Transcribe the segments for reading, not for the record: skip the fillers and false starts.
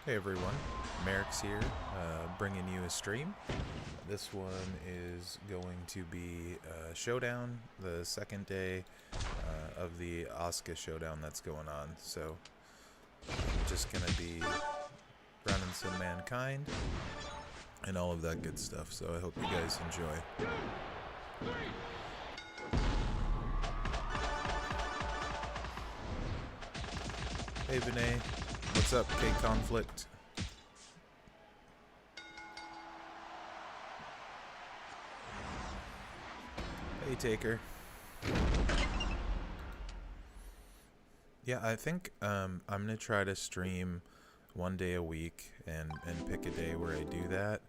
Hey everyone, Mherex here, bringing you a stream. This one is going to be Showdown, the second day of the Asuka Showdown that's going on. So, I'm just going to be running some Mankind and all of that good stuff. So, I hope you guys enjoy. Hey Vinay, what's up, K-Conflict? Hey Taker. Yeah, I think I'm gonna try to stream one day a week and pick a day where I do that.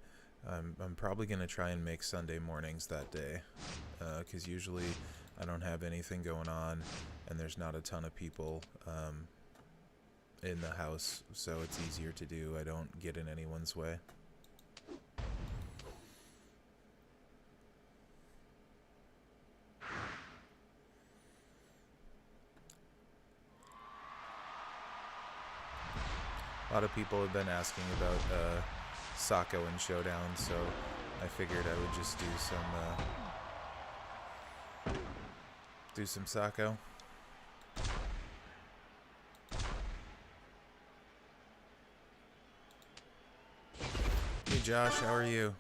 I'm probably gonna try and make Sunday mornings that day, because usually I don't have anything going on and there's not a ton of people in the house, so it's easier to do. I don't get in anyone's way. A lot of people have been asking about Socko and Showdown, so I figured I would just do some Socko. Hey Josh, how are you?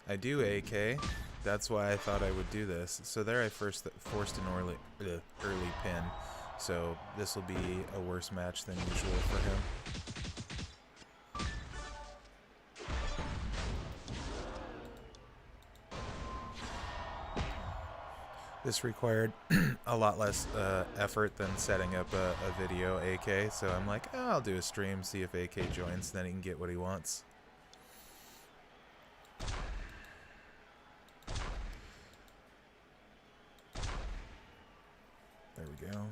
I do AK. That's why I thought I would do this. So there I forced an early pin. So this will be a worse match than usual for him. This required a lot less effort than setting up a video AK, so I'm like, oh, I'll do a stream, see if AK joins, then he can get what he wants. There we go.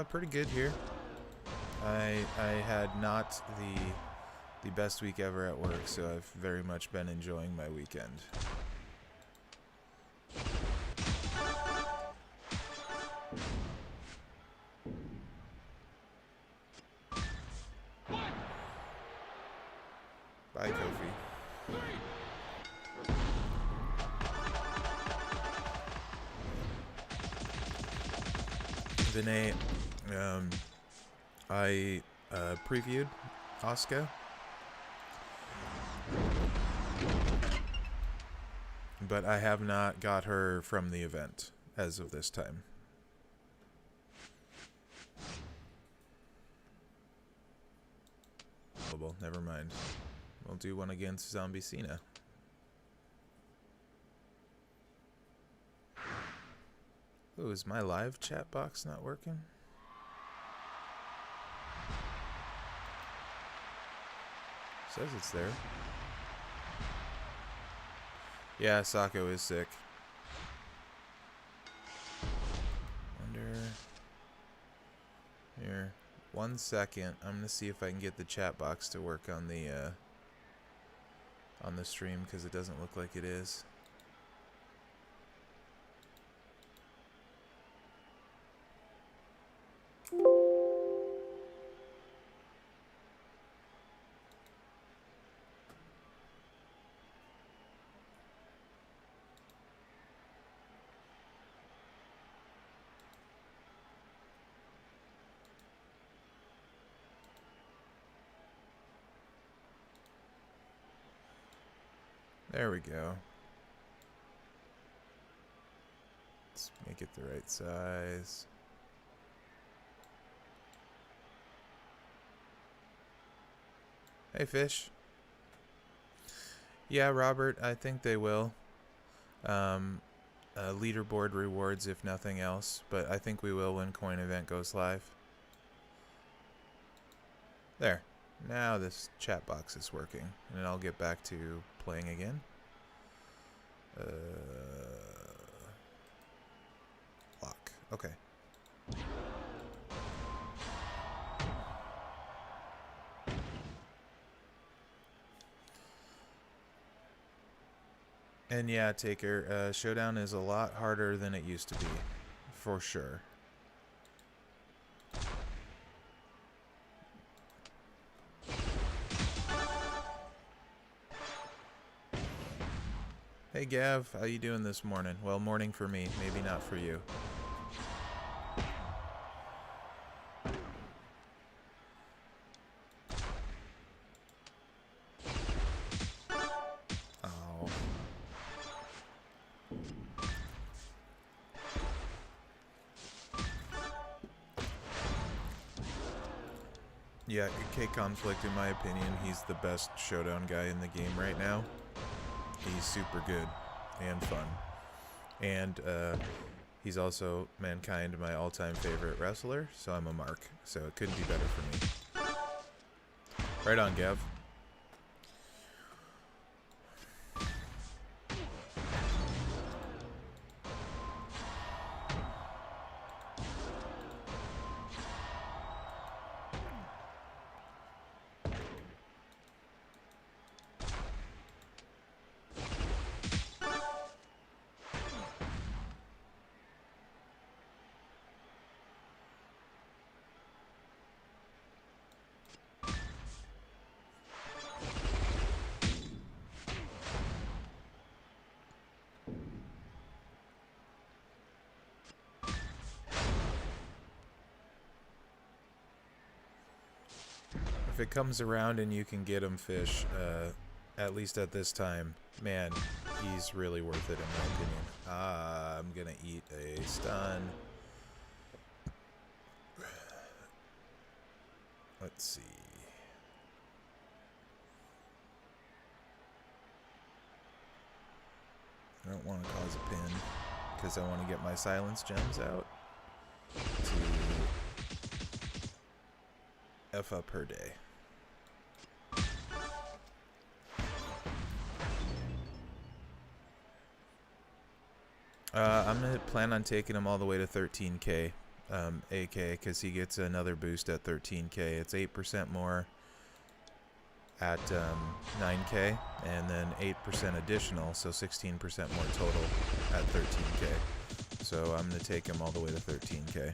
Pretty good here. I had not the best week ever at work, so I've very much been enjoying my weekend. Bye, Kofi. Vinay, I previewed Asuka, but I have not got her from the event as of this time. Well, never mind. We'll do one against Zombie Cena. Ooh, is my live chat box not working? Says it's there. Yeah, Socko is sick. Wonder... Here. 1 second. I'm gonna see if I can get the chat box to work on the stream, because it doesn't look like it is. There we go. Let's make it the right size. Hey, Fish. Yeah, Robert, I think they will. Leaderboard rewards, if nothing else, but I think we will when Coin Event goes live. There. Now this chat box is working, and I'll get back to playing again. Lock. Okay. And yeah, Taker, Showdown is a lot harder than it used to be, for sure. Hey Gav, how you doing this morning? Well, morning for me, maybe not for you. Oh. Yeah, K-Conflict, in my opinion, he's the best Showdown guy in the game right now. He's super good and fun. And he's also Mankind, my all-time favorite wrestler, so I'm a mark. So it couldn't be better for me. Right on, Gav. If it comes around and you can get him fish, at least at this time, man, he's really worth it in my opinion. I'm gonna eat a stun. Let's see. I don't want to cause a pin because I want to get my silence gems out to F up her day. I'm going to plan on taking him all the way to 13k AK because he gets another boost at 13k. It's 8% more at 9k and then 8% additional, so 16% more total at 13k. So I'm going to take him all the way to 13k.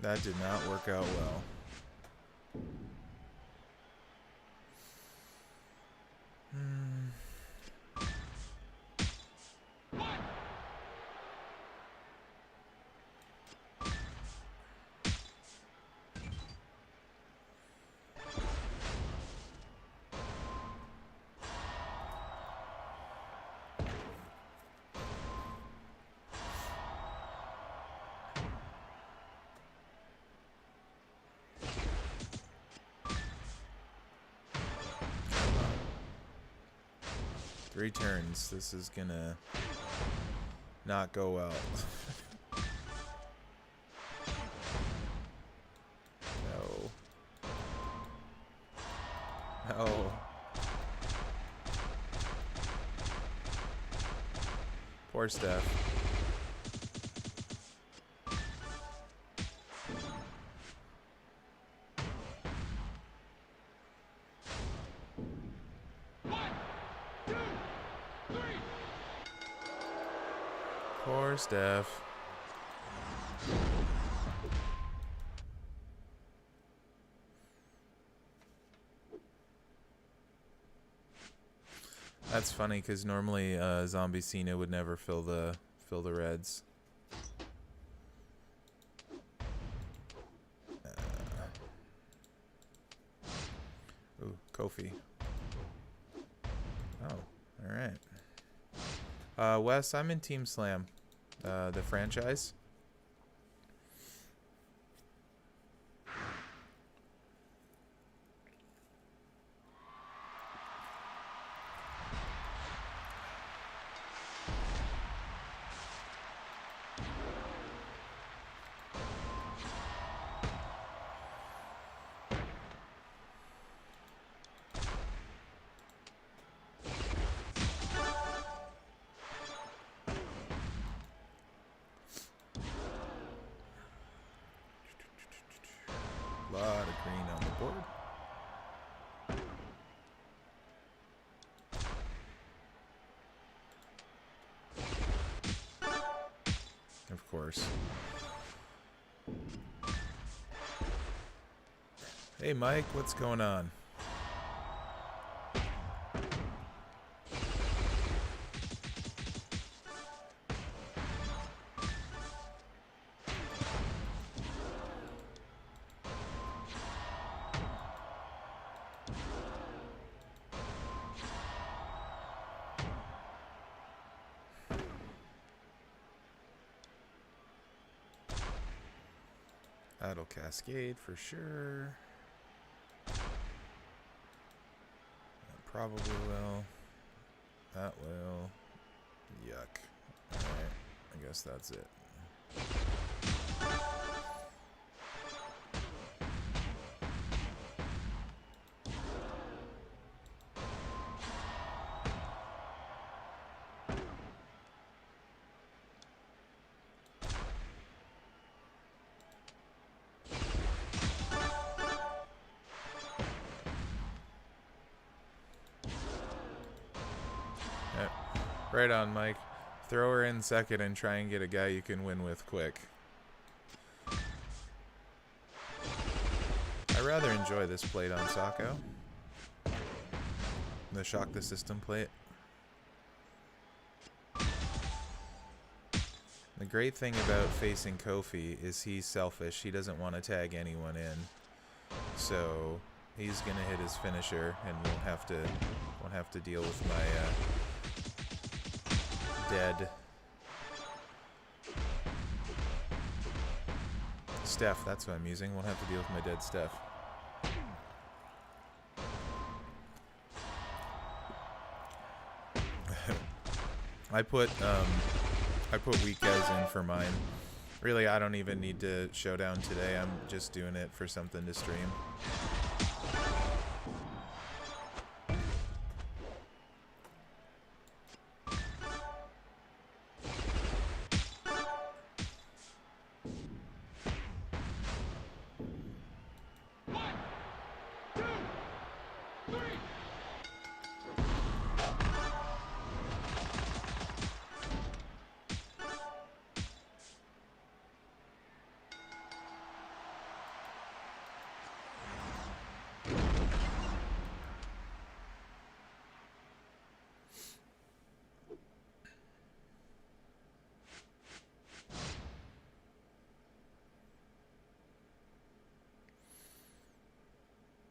That did not work out well. Three turns. This is gonna not go well. No. No. Poor Steph. Poor Steph. That's funny because normally Zombie Cena would never fill the reds. Ooh, Kofi. Oh, all right. Wes, I'm in Team Slam, the franchise. course. Hey, Mike, what's going on? That'll cascade for sure. That probably will. That will. Yuck. Alright, I guess that's it. Right on, Mike. Throw her in second and try and get a guy you can win with quick. I rather enjoy this plate on Socko. The Shock the System plate. The great thing about facing Kofi is he's selfish. He doesn't want to tag anyone in. So he's gonna hit his finisher and won't have to deal with my dead Steph. That's what I'm using. Won't have to deal with my dead Steph. I put weak guys in for mine. Really, I don't even need to Showdown today. I'm just doing it for something to stream.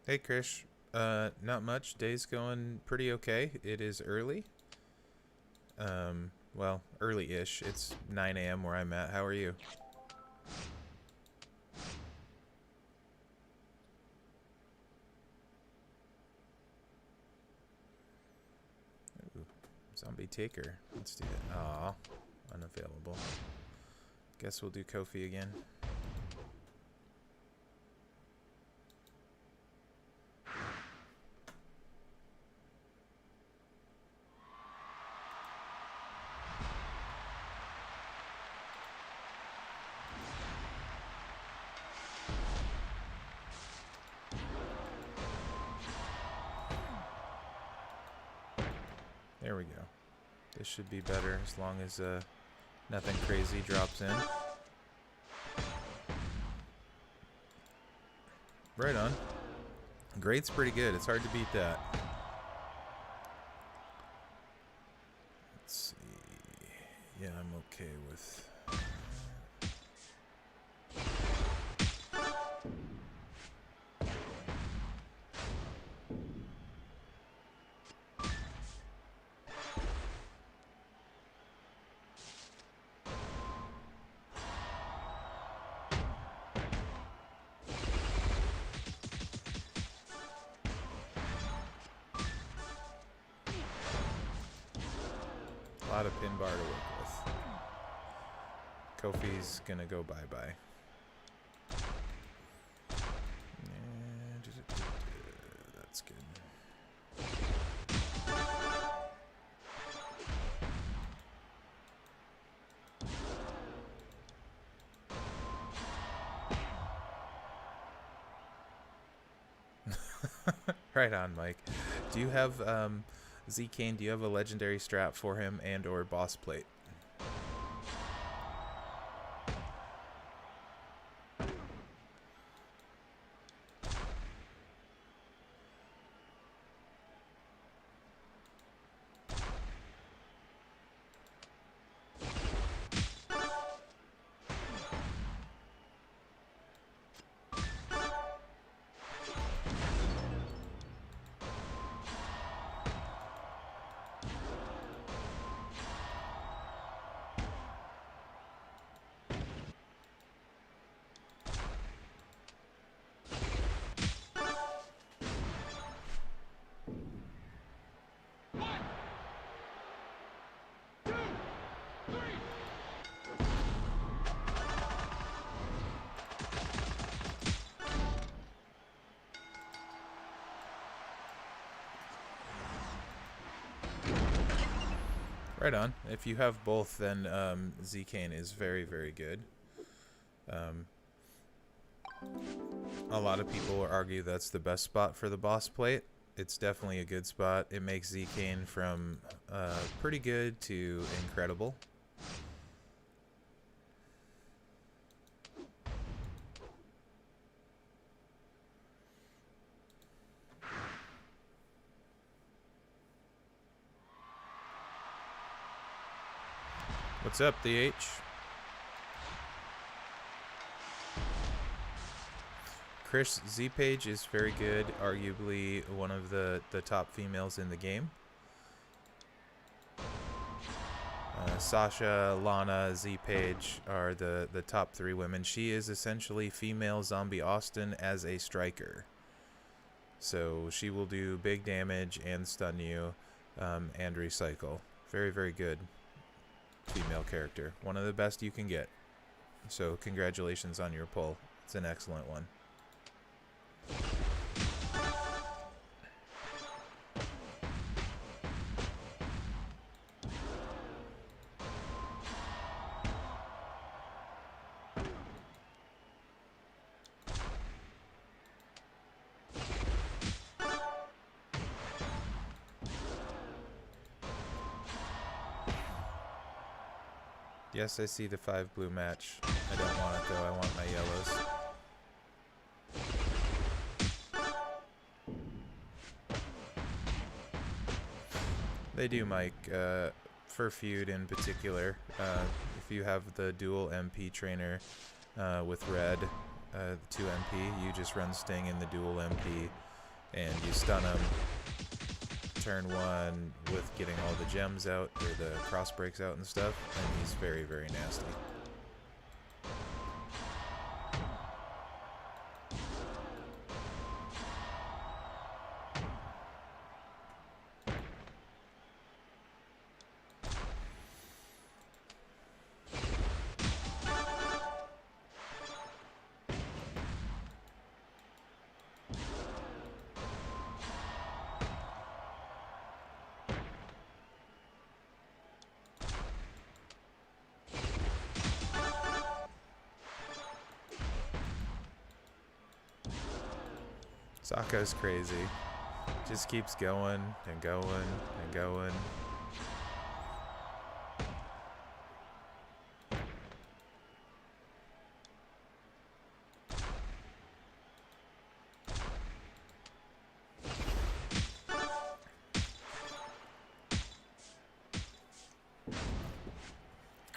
Hey Krish, not much. Day's going pretty okay. It is early. Well, early-ish. It's 9 a.m. where I'm at. How are you? Ooh, zombie taker. Let's do it. Aw, unavailable. Guess we'll do Kofi again. There we go. This should be better as long as nothing crazy drops in. Right on. Great's pretty good. It's hard to beat that. Let's see. Yeah, I'm okay with... A lot of pin bar to work with. Kofi's gonna go bye-bye. That's good. Right on, Mike. Do you have Z-Kane, do you have a legendary strap for him and or boss plate? Right on. If you have both, then Zcane is very, very good. A lot of people argue that's the best spot for the boss plate. It's definitely a good spot. It makes Zcane from pretty good to incredible. What's up, DH? Chris Z-Page is very good, arguably one of the top females in the game. Sasha, Lana, Z-Page are the top 3 women. She is essentially female Zombie Austin as a striker. So she will do big damage and stun you and recycle. Very, very good female character. One of the best you can get. So congratulations on your pull. It's an excellent one. Yes, I see the 5 blue match. I don't want it though, I want my yellows. They do, Mike. For feud in particular, if you have the dual MP trainer with red, 2 MP, you just run Sting in the dual MP and you stun him. Turn 1 with getting all the gems out, or the cross breaks out and stuff, and he's very, very nasty. Socko's crazy. Just keeps going and going and going.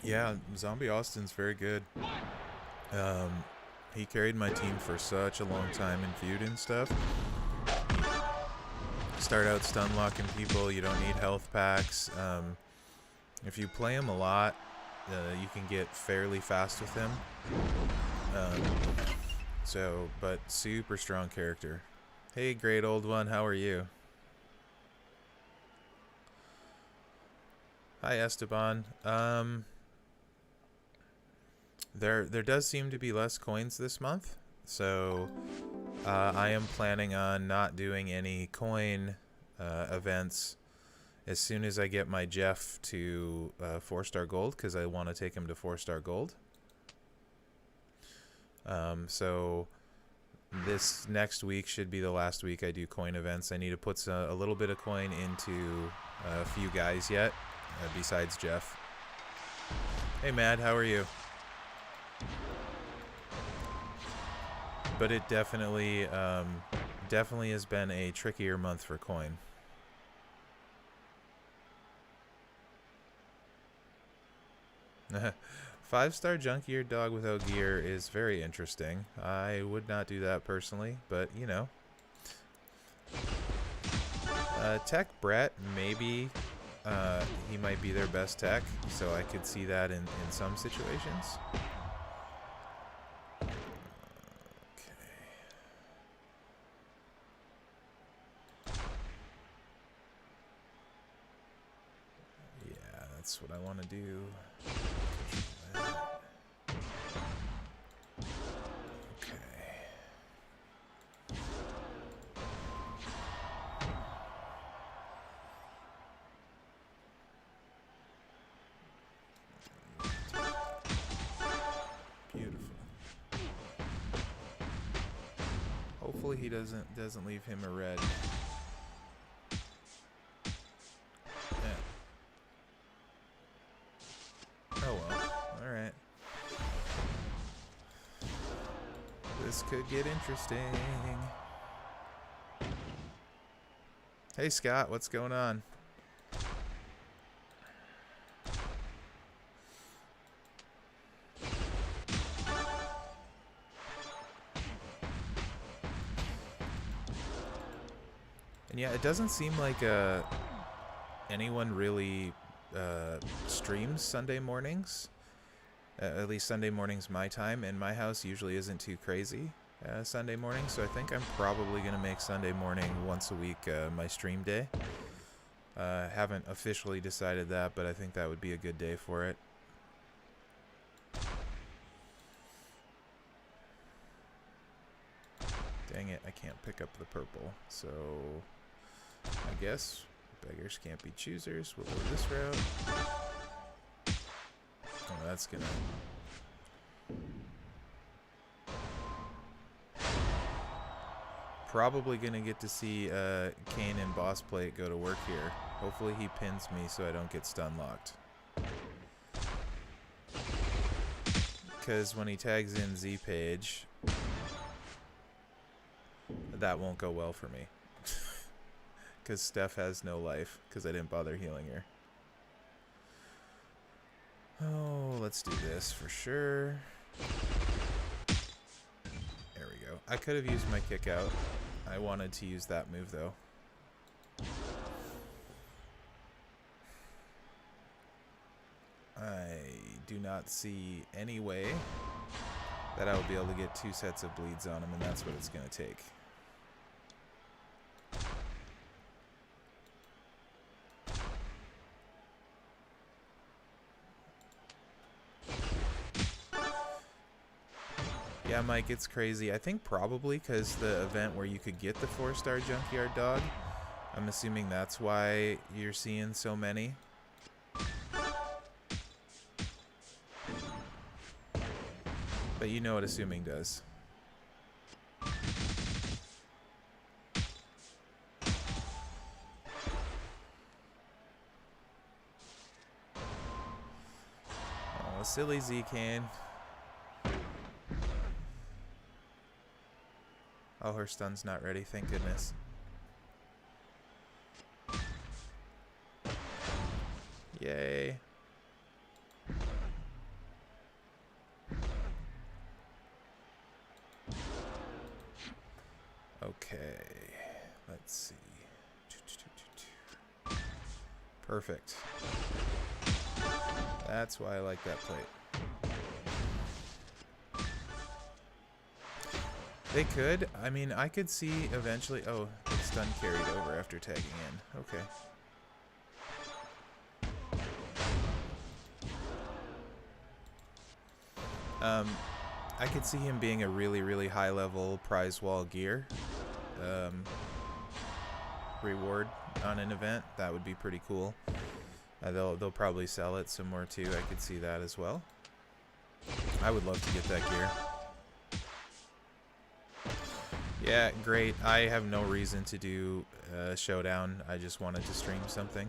Yeah, Zombie Austin's very good. He carried my team for such a long time in feud and stuff. Start out stun locking people, you don't need health packs. If you play him a lot, you can get fairly fast with him. But super strong character. Hey, great old one, how are you? Hi, Esteban. There does seem to be less coins this month, so I am planning on not doing any coin events as soon as I get my Jeff to 4-star gold, because I want to take him to 4-star gold. So this next week should be the last week I do coin events. I need to put a little bit of coin into a few guys yet, besides Jeff. Hey, Mad, how are you? But it definitely has been a trickier month for coin. Five-star junk-eared dog without gear is very interesting. I would not do that personally, but you know. Tech Brett, maybe he might be their best tech, so I could see that in some situations. That's what I want to do. Okay. Hopefully he doesn't leave him a red. Yeah. Oh well. Alright. This could get interesting. Hey Scott, what's going on? And yeah, it doesn't seem like anyone really streams Sunday mornings. At least Sunday mornings my time, and my house usually isn't too crazy Sunday morning, so I think I'm probably going to make Sunday morning once a week my stream day. Haven't officially decided that, but I think that would be a good day for it. Dang it, I can't pick up the purple, so I guess beggars can't be choosers. We'll go this route. Oh, that's gonna... Probably gonna get to see Kane and Boss Plate go to work here. Hopefully he pins me so I don't get stun locked. Because when he tags in Z-Page, that won't go well for me. Because Steph has no life, because I didn't bother healing her. Oh, let's do this for sure. There we go. I could have used my kick out. I wanted to use that move though. I do not see any way that I will be able to get 2 sets of bleeds on him, and that's what it's going to take. Yeah, Mike, it's crazy. I think probably because the event where you could get the 4-star Junkyard Dog, I'm assuming that's why you're seeing so many. But you know what assuming does. Oh, silly Z-Kane. Oh, her stun's not ready, thank goodness. Yay. Okay, let's see. Perfect. That's why I like that plate. They could. I mean, I could see eventually... Oh, the stun carried over after tagging in. Okay. I could see him being a really, really high-level prize wall gear reward on an event. That would be pretty cool. They'll probably sell it somewhere too. I could see that as well. I would love to get that gear. Yeah, great. I have no reason to do Showdown. I just wanted to stream something.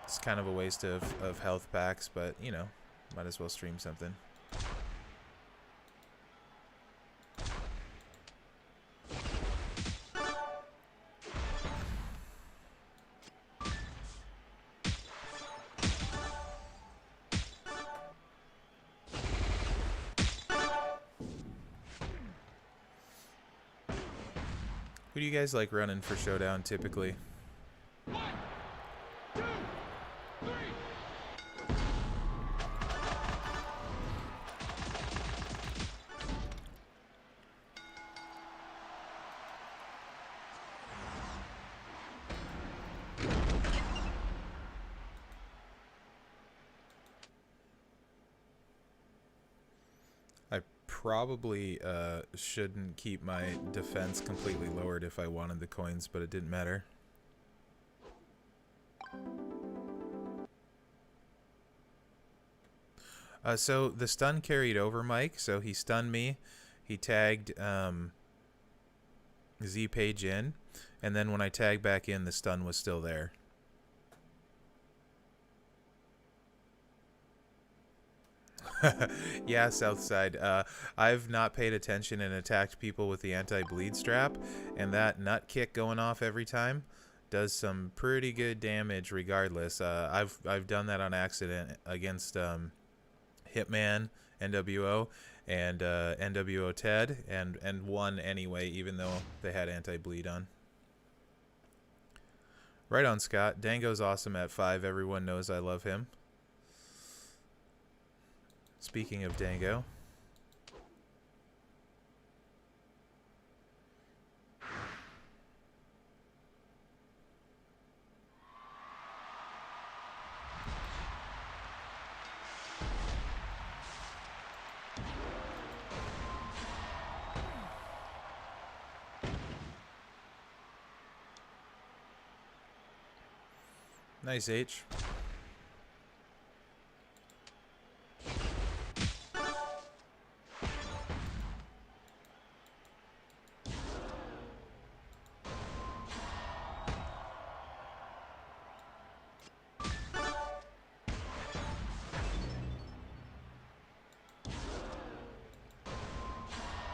It's kind of a waste of health packs, but, you know, might as well stream something. Who do you guys like running for Showdown typically? Probably shouldn't keep my defense completely lowered if I wanted the coins, but it didn't matter. So the stun carried over, Mike. So he stunned me. he tagged Z Page in, and then when I tagged back in, the stun was still there. Yeah, Southside. I've not paid attention and attacked people with the anti-bleed strap, and that nut kick going off every time does some pretty good damage regardless. I've done that on accident against Hitman, NWO, and NWO Ted, and won anyway, even though they had anti-bleed on. Right on, Scott. Dango's awesome at 5. Everyone knows I love him. Speaking of Dango. Nice H.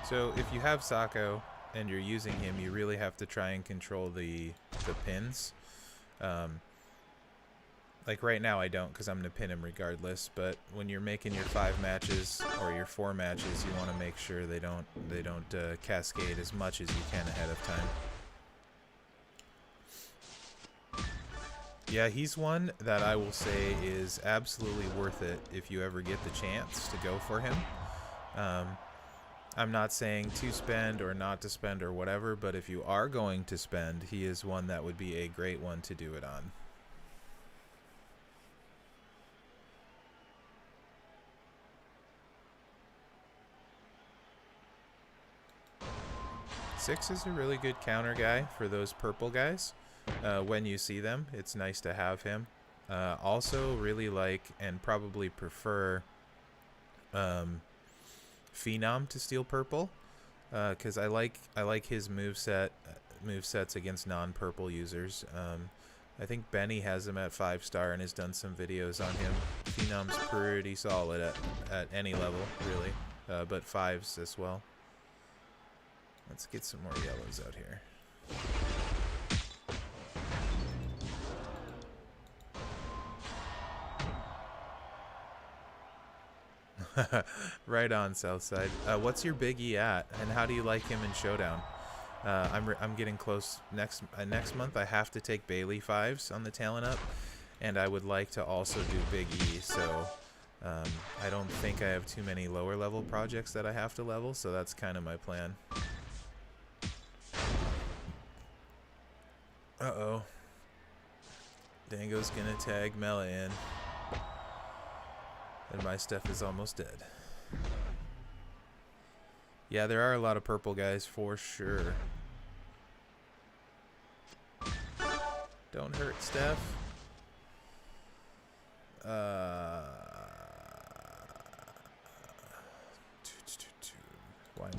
So if you have Socko and you're using him, you really have to try and control the pins. Like right now I don't, because I'm going to pin him regardless, but when you're making your 5 matches or your 4 matches, you want to make sure they don't cascade as much as you can ahead of time. Yeah, he's one that I will say is absolutely worth it if you ever get the chance to go for him. I'm not saying to spend or not to spend or whatever, but if you are going to spend, he is one that would be a great one to do it on. Six is a really good counter guy for those purple guys. When you see them, it's nice to have him. Also really like and probably prefer Phenom to steal purple, because I like his movesets against non-purple users. I think Benny has him at 5-star and has done some videos on him. Phenom's pretty solid at any level, really, but 5s as well. Let's get some more yellows out here. Right on, Southside. What's your Big E at, and how do you like him in Showdown? I'm getting close. Next month I have to take Bailey 5s on the talent up, and I would like to also do Big E. So I don't think I have too many lower level projects that I have to level, so that's kind of my plan. Uh-oh. Dango's gonna tag Mela in. And my stuff is almost dead. Yeah, there are a lot of purple guys for sure. Don't hurt, Steph. Why not?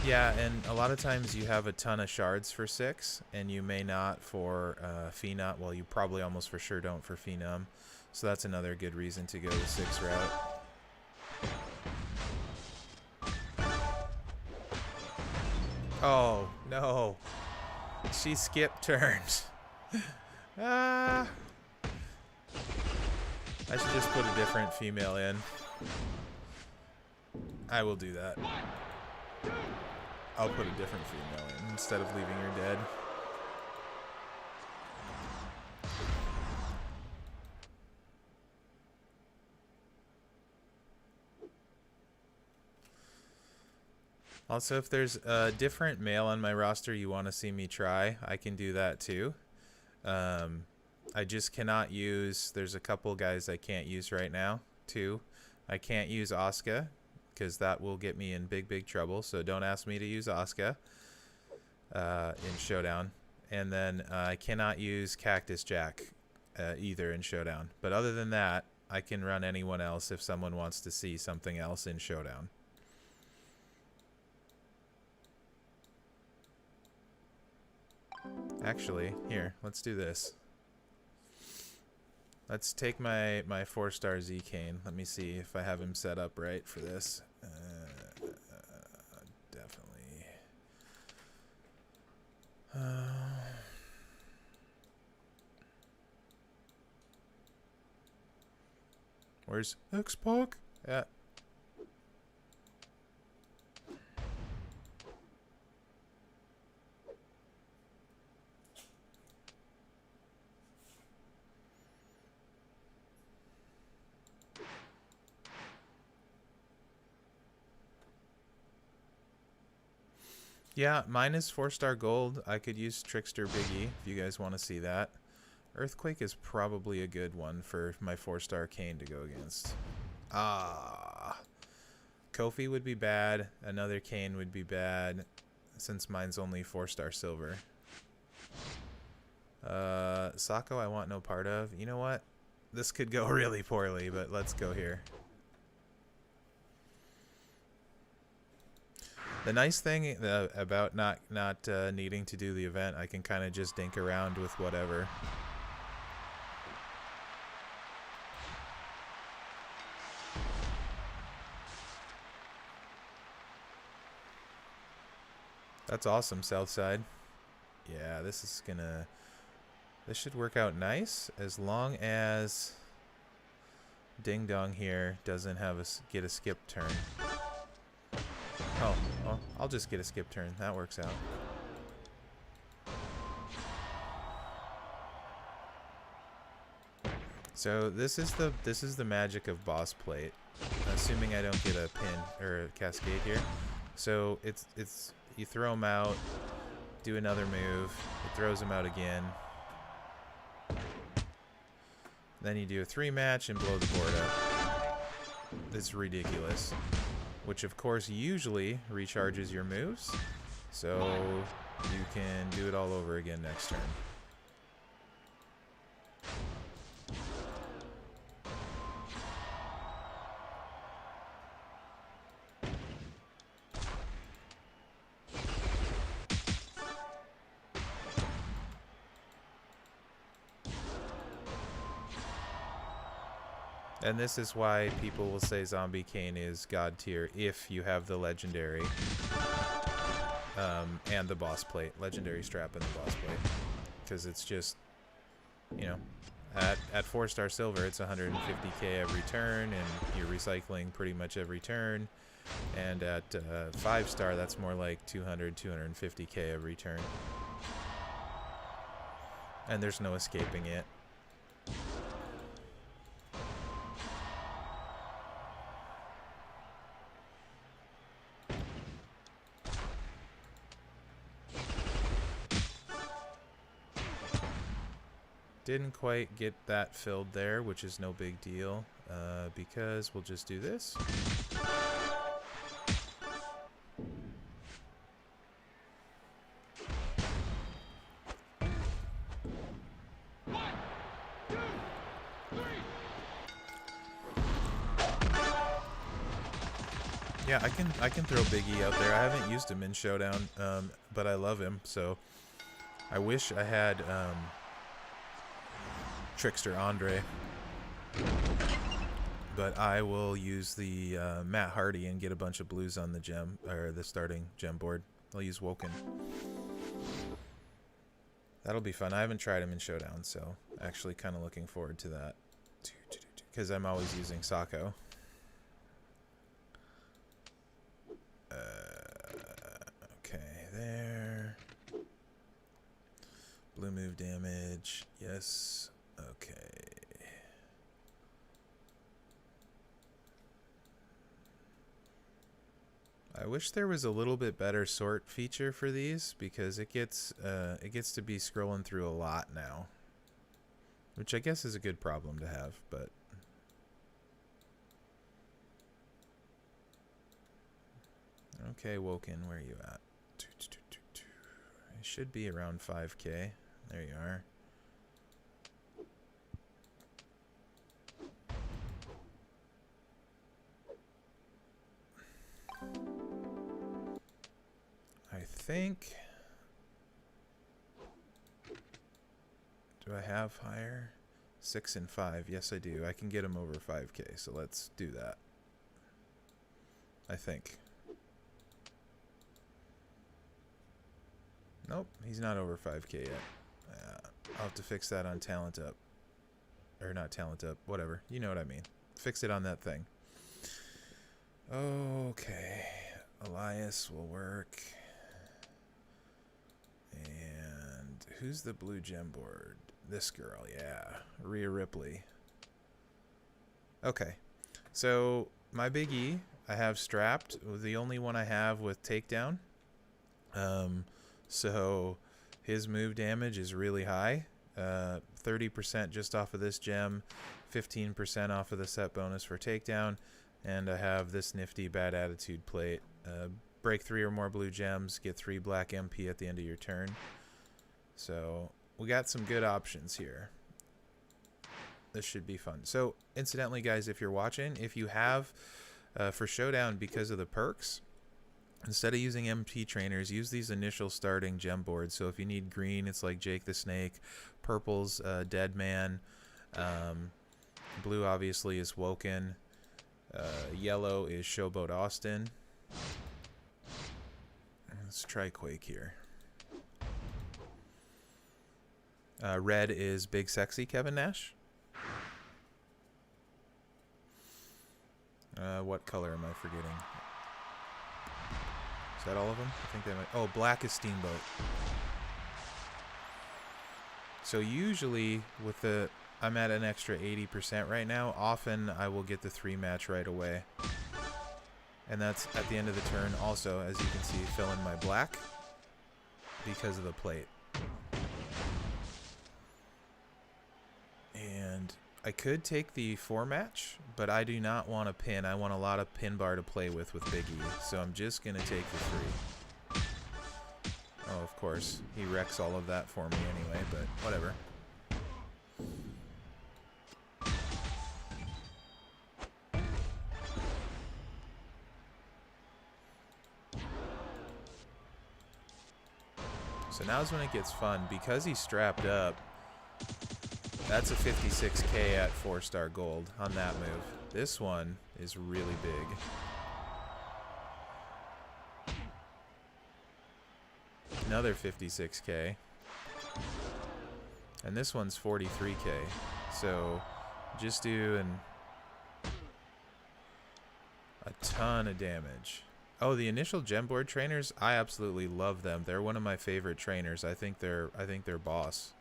Yeah, and a lot of times you have a ton of shards for 6, and you may not for Phenom. Well, you probably almost for sure don't for Phenom. So that's another good reason to go the 6 route. Oh, no. She skipped turns. Ah. I should just put a different female in. I will do that. I'll put a different female in instead of leaving her dead. Also, if there's a different male on my roster you want to see me try, I can do that too. I just cannot use... There's a couple guys I can't use right now, too. I can't use Asuka, because that will get me in big trouble, so don't ask me to use Asuka in Showdown. And then I cannot use Cactus Jack either in Showdown. But other than that, I can run anyone else if someone wants to see something else in Showdown. Actually, here, let's do this. Let's take my 4-star Z Kane. Let me see if I have him set up right for this. Definitely. Where's X-Pac? Yeah. Yeah, mine is 4-star gold. I could use Trickster Biggie if you guys want to see that. Earthquake is probably a good one for my 4-star Kane to go against. Ah. Kofi would be bad. Another Kane would be bad since mine's only 4-star silver. Socko I want no part of. You know what? This could go really poorly, but let's go here. The nice thing about not needing to do the event, I can kind of just dink around with whatever. That's awesome, Southside. Yeah, this should work out nice as long as Ding Dong here doesn't have get a skip turn. Oh, well, I'll just get a skip turn. That works out. So this is the magic of boss plate. Assuming I don't get a pin or a cascade here. So it's you throw him out, do another move, it throws him out again. Then you do a 3-match and blow the board up. It's ridiculous. Which of course usually recharges your moves, so you can do it all over again next turn. And this is why people will say Zombie Kane is God tier if you have the legendary and the boss plate, legendary strap and the boss plate, because it's just, you know, at 4-star silver it's 150k every turn, and you're recycling pretty much every turn, and at 5-star that's more like 250k every turn, and there's no escaping it. Didn't quite get that filled there, which is no big deal, because we'll just do this. Yeah, I can throw Biggie out there. I haven't used him in Showdown, but I love him, so I wish I had Trickster Andre, but I will use the Matt Hardy and get a bunch of blues on the gem, or the starting gem board. I'll use Woken. That'll be fun. I haven't tried him in Showdown, so actually kind of looking forward to that, because I'm always using Socko. Okay, there. Blue move damage. Yes. Okay. I wish there was a little bit better sort feature for these, because it gets to be scrolling through a lot now, which I guess is a good problem to have, but okay, Woken, where are you at? I should be around 5k. There you are. I think... Do I have higher? 6 and 5. Yes, I do. I can get him over 5k, so let's do that. I think. Nope, he's not over 5k yet. I'll have to fix that on Talent Up. Or not Talent Up, whatever. You know what I mean. Fix it on that thing. Okay. Elias will work. And who's the blue gem board? This girl, yeah. Rhea Ripley. Okay. So, my Big E, I have strapped. The only one I have with takedown. So, his move damage is really high. 30% just off of this gem. 15% off of the set bonus for takedown. And I have this nifty bad attitude plate. Break 3 or more blue gems. Get 3 black MP at the end of your turn. So... we got some good options here. This should be fun. So, incidentally, guys, if you're watching, if you have, for Showdown, because of the perks, instead of using MP trainers, use these initial starting gem boards. So, if you need green, it's like Jake the Snake. Purple's Dead Man. Blue, obviously, is Woken. Yellow is Showboat Austin. Let's try Quake here. Red is Big Sexy Kevin Nash. What color am I forgetting? Is that all of them? I think they might. Oh, black is Steamboat. So usually with the... I'm at an extra 80% right now. Often I will get the 3 match right away. And that's at the end of the turn. Also, as you can see, fill in my black because of the plate. And I could take the 4 match, but I do not want a pin. I want a lot of pin bar to play with Big E. So I'm just going to take the 3. Oh, of course. He wrecks all of that for me anyway, but whatever. So now's when it gets fun. Because he's strapped up, that's a 56k at 4-star gold on that move. This one is really big. Another 56k. And this one's 43k. So just doing a ton of damage. Oh, the initial gem board trainers, I absolutely love them. They're one of my favorite trainers. I think they're boss.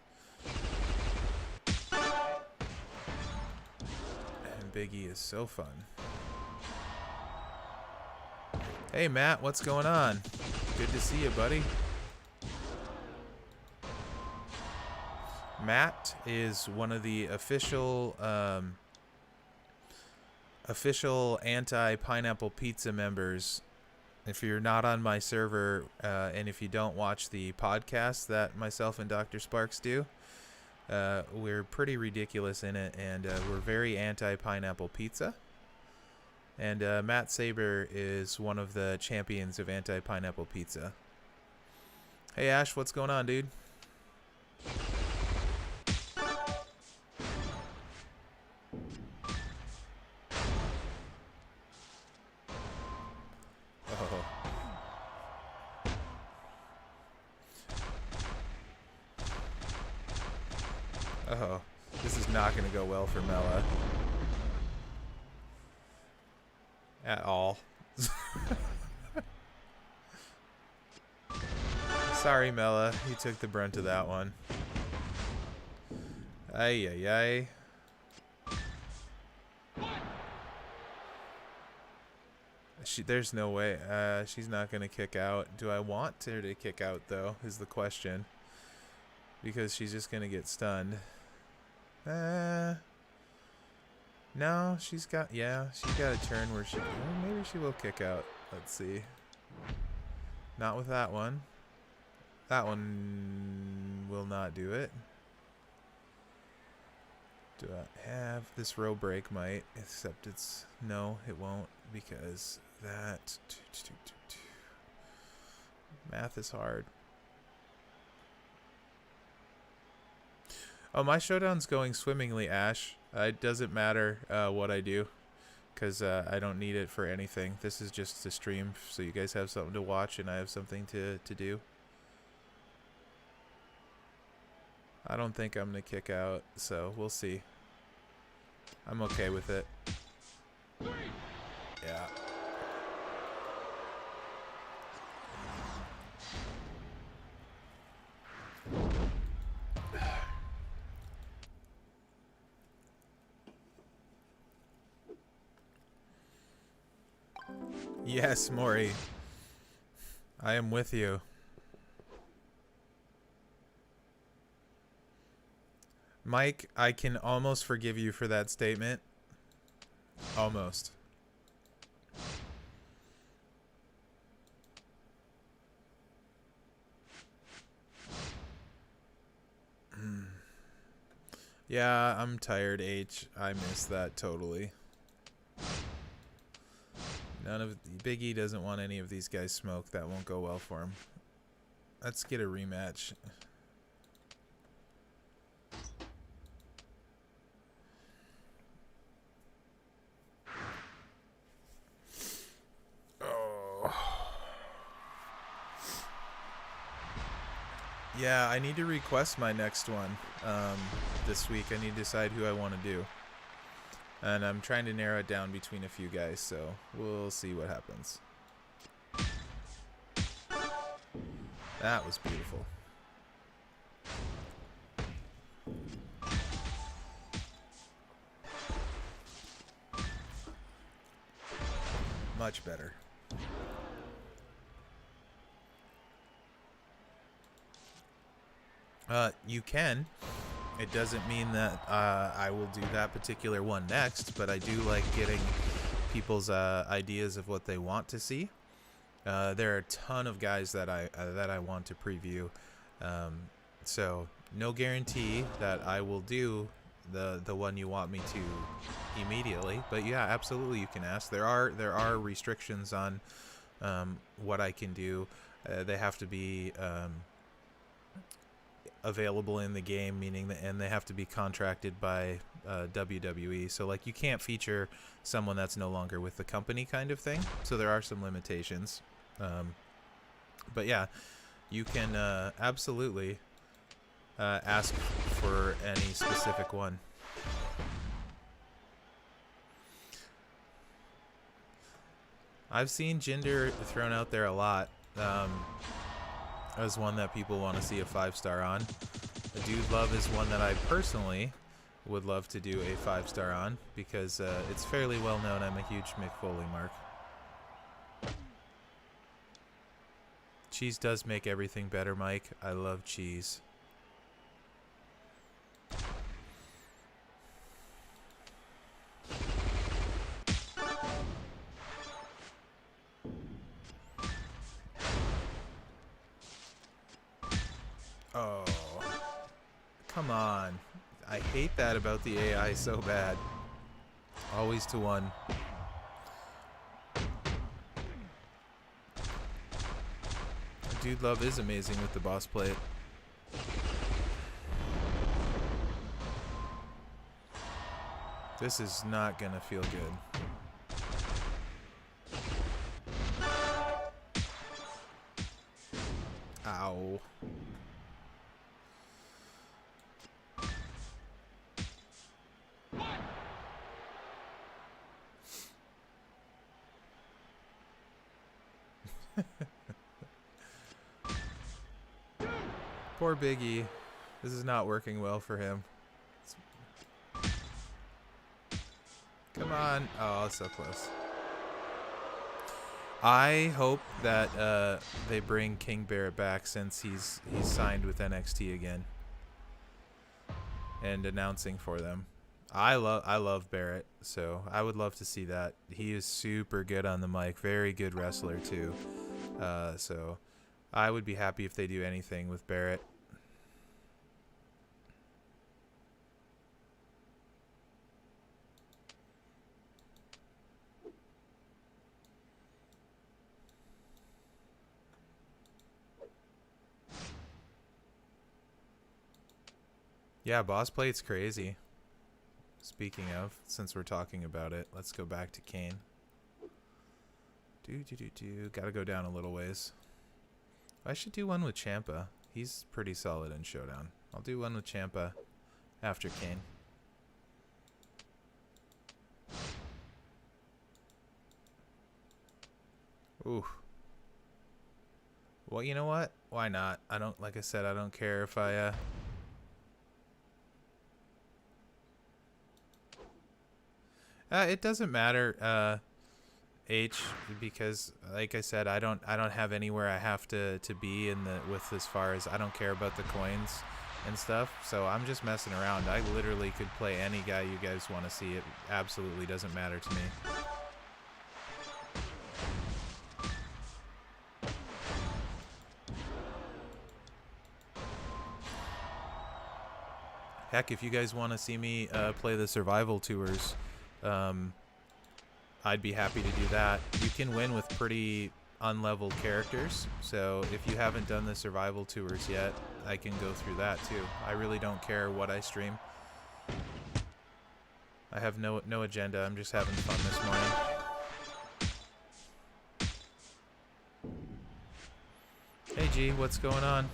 And Big E is so fun. Hey Matt, what's going on? Good to see you, buddy. Matt is one of the official anti-pineapple pizza members. If you're not on my server, and if you don't watch the podcast that myself and Dr. Sparks do, we're pretty ridiculous in it, and we're very anti-pineapple pizza. And Matt Saber is one of the champions of anti-pineapple pizza. Hey Ash, what's going on, dude? Oh, this is not going to go well for Mela. At all. Sorry, Mela. You took the brunt of that one. Ay, ay, ay. There's no way. She's not going to kick out. Do I want her to kick out, though, is the question. Because she's just going to get stunned. No, she's got a turn where maybe she will kick out. Let's see. Not with that one. That one will not do it. Do I have this row break might, except no, it won't, because that Math is hard. Oh, my showdown's going swimmingly, Ash. It doesn't matter what I do, because I don't need it for anything. This is just to stream, so you guys have something to watch and I have something to do. I don't think I'm going to kick out, so we'll see. I'm okay with it. Yeah. Yes, Maury. I am with you. Mike, I can almost forgive you for that statement. Almost. Yeah, I'm tired, H. I miss that totally. Big E doesn't want any of these guys smoked. That won't go well for him. Let's get a rematch. Yeah, I need to request my next one this week. I need to decide who I want to do. And I'm trying to narrow it down between a few guys, so we'll see what happens. That was beautiful. Much better. You can. It doesn't mean that I will do that particular one next, but I do like getting people's ideas of what they want to see. There are a ton of guys that I want to preview, so no guarantee that I will do the one you want me to immediately. But yeah, absolutely, you can ask. There are restrictions on what I can do. They have to be available in the game, meaning that, and they have to be contracted by WWE. So like, you can't feature someone that's no longer with the company, kind of thing. So there are some limitations. But yeah, you can absolutely ask for any specific one. I've seen Jinder thrown out there a lot. As one that people want to see a 5-star on. A Dude Love is one that I personally would love to do a 5-star on, because it's fairly well known I'm a huge Mick Foley mark. Cheese does make everything better, Mike. I love cheese. Oh, come on. I hate that about the AI so bad. Always to one. Dude Love is amazing with the boss plate. This is not gonna feel good. Ow. Poor Biggie. This is not working well for him. Come on. Oh, it's so close. I hope that they bring King Barrett back, since he's signed with NXT again and announcing for them. I love Barrett, so I would love to see that. He is super good on the mic, very good wrestler too. So I would be happy if they do anything with Barrett. Yeah, boss plate's crazy. Speaking of, since we're talking about it, let's go back to Kane. Gotta go down a little ways. I should do one with Champa. He's pretty solid in Showdown. I'll do one with Champa after Kane. Ooh. Well, you know what? Why not? I don't, like I said, I don't care if I, it doesn't matter, H, because like I said, I don't have anywhere I have to be in the with as far as I don't care about the coins and stuff. So I'm just messing around. I literally could play any guy you guys want to see. It absolutely doesn't matter to me. Heck, if you guys want to see me play the survival tours, I'd be happy to do that. You can win with pretty unleveled characters, so if you haven't done the survival tours yet, I can go through that too. I really don't care what I stream. I have no agenda. I'm just having fun this morning. Hey G, what's going on?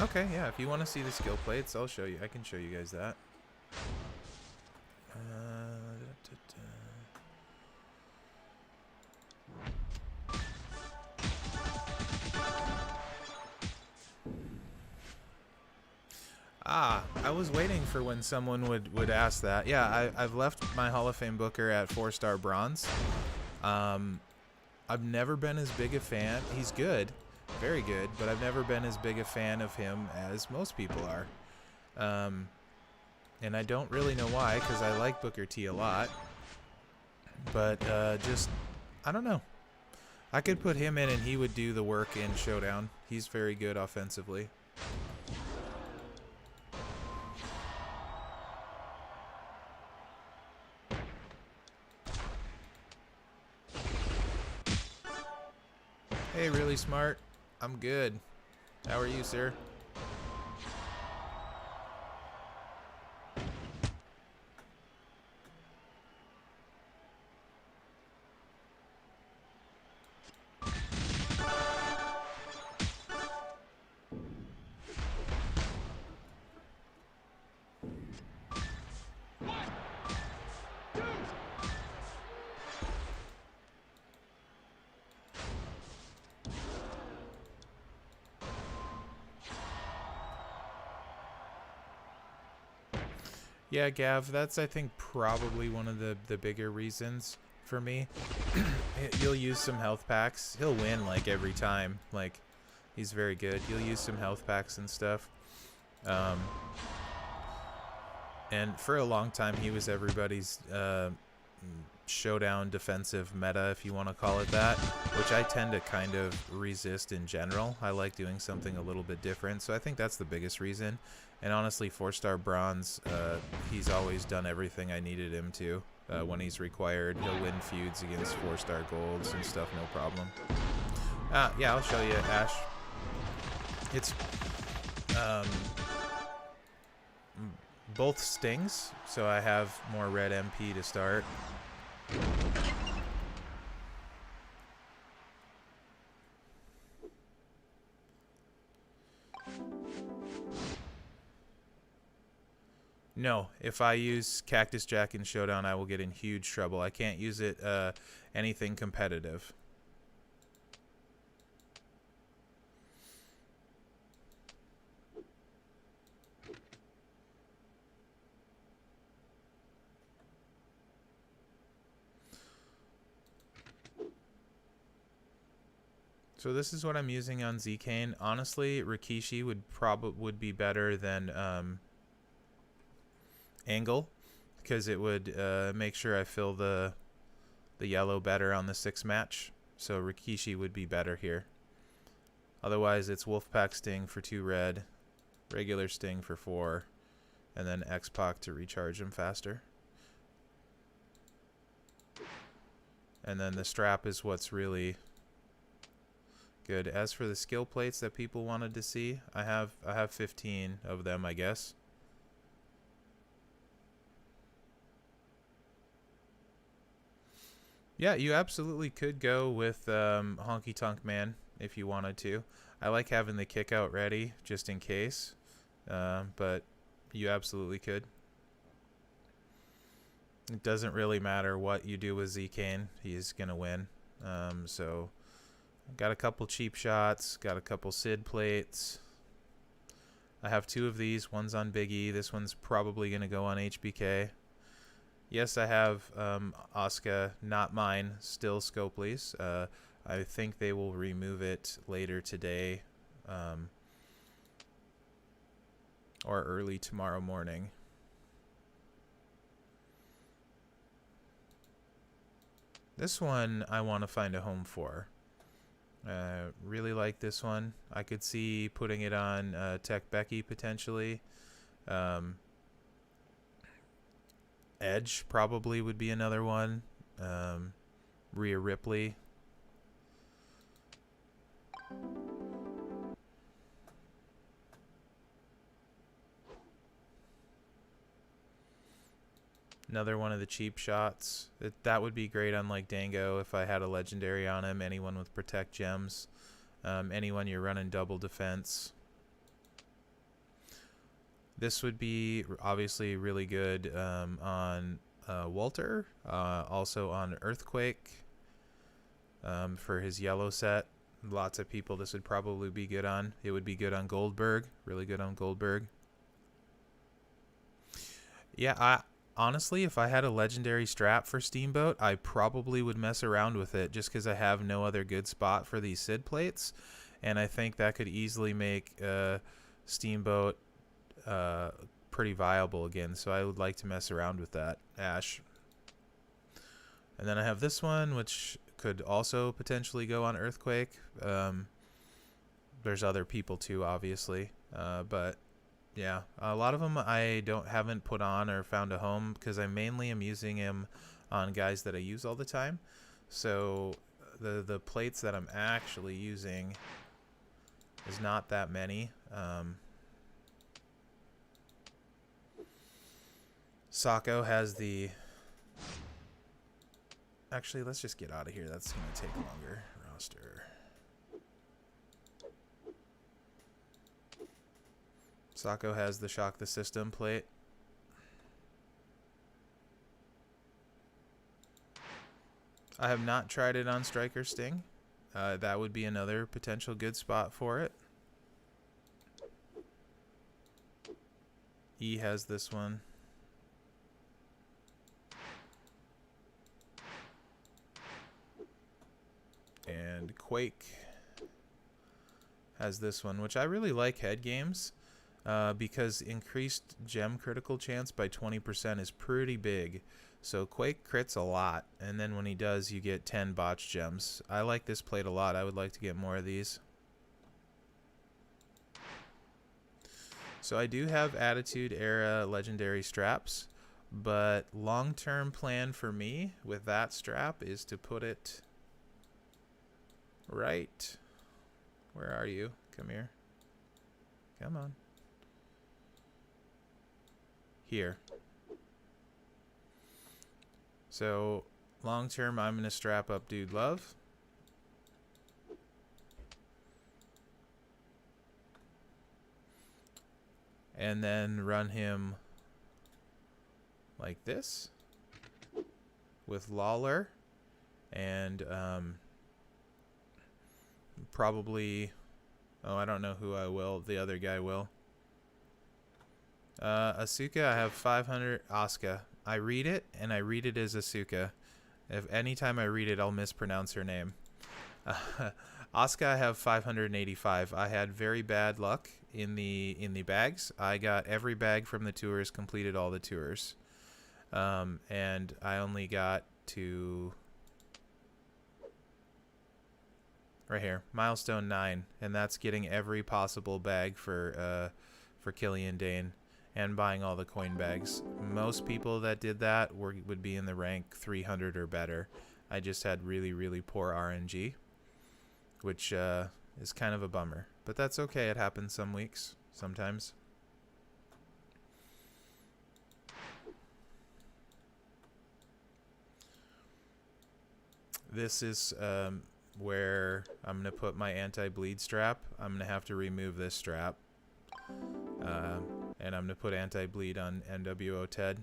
Okay, yeah, if you want to see the skill plates, I'll show you. I can show you guys that. I was waiting for when someone would ask that. Yeah, I've left my Hall of Fame booker at 4-star bronze. I've never been as big a fan. He's good, very good, but I've never been as big a fan of him as most people are. And I don't really know why, because I like Booker T a lot. But just, I don't know. I could put him in and he would do the work in Showdown. He's very good offensively. Hey, really smart. I'm good. How are you, sir? Yeah, Gav, that's, I think, probably one of the bigger reasons for me. You'll use some health packs. He'll win, like, every time. Like, he's very good. You'll use some health packs and stuff. And for a long time, he was everybody's Showdown defensive meta, if you want to call it that, which I tend to kind of resist in general. I like doing something a little bit different, so I think that's the biggest reason. And honestly, 4-star bronze, he's always done everything I needed him to. When he's required, he'll win feuds against 4-star golds and stuff, no problem. Yeah, I'll show you, Ash. It's both stings, so I have more red MP to start. No, if I use Cactus Jack in Showdown, I will get in huge trouble. I can't use it anything competitive. So this is what I'm using on Zcane. Honestly, Rikishi would be better than Angle, because it would make sure I fill the yellow better on the 6 match. So Rikishi would be better here. Otherwise, it's Wolfpack Sting for 2 red, regular Sting for 4, and then X-Pac to recharge him faster. And then the strap is what's really Good. As for the skill plates that people wanted to see, I have 15 of them, I guess. Yeah, you absolutely could go with Honky Tonk Man if you wanted to. I like having the kick out ready just in case, but you absolutely could. It doesn't really matter what you do with Z-Kane. He's going to win. So, got a couple cheap shots. Got a couple Sid plates. I have 2 of these. One's on Big E. This one's probably going to go on HBK. Yes, I have Asuka, not mine, still Scopely's. I think they will remove it later today or early tomorrow morning. This one I want to find a home for. Really like this one. I could see putting it on Tech Becky potentially. Edge probably would be another one. Rhea Ripley. Another one of the cheap shots. That would be great on like Dango if I had a legendary on him. Anyone with Protect Gems. Anyone you're running double defense. This would be obviously really good on Walter. Also on Earthquake for his yellow set. Lots of people this would probably be good on. It would be good on Goldberg. Really good on Goldberg. Yeah, honestly, if I had a legendary strap for Steamboat, I probably would mess around with it just because I have no other good spot for these Sid plates. And I think that could easily make Steamboat pretty viable again. So I would like to mess around with that, Ash. And then I have this one, which could also potentially go on Earthquake. There's other people too, obviously. But yeah, a lot of them I haven't put on or found a home because I mainly am using him on guys that I use all the time. So the plates that I'm actually using is not that many. Socko has the... Actually, let's just get out of here. That's going to take longer. Roster. Socko has the Shock the System plate. I have not tried it on Striker Sting. That would be another potential good spot for it. E has this one. And Quake has this one, which I really like head games because increased gem critical chance by 20% is pretty big. So Quake crits a lot, and then when he does, you get 10 botch gems. I like this plate a lot. I would like to get more of these. So I do have Attitude Era legendary straps, but long-term plan for me with that strap is to put it right. Where are you? Come here. Come on. Here. So, long term, I'm going to strap up Dude Love. And then run him like this. With Lawler. And, probably... Oh, I don't know who I will. The other guy will. Asuka, I have 500. Asuka. I read it, and I read it as Asuka. If anytime I read it, I'll mispronounce her name. Asuka, I have 585. I had very bad luck in the bags. I got every bag from the tours, completed all the tours. And I only got to... Right here, milestone 9, and that's getting every possible bag for Killian Dane and buying all the coin bags. Most people that did that would be in the rank 300 or better. I just had really, really poor RNG, which is kind of a bummer. But that's okay. It happens some weeks, sometimes. This is where I'm going to put my anti-bleed strap. I'm going to have to remove this strap. And I'm going to put anti-bleed on NWO Ted.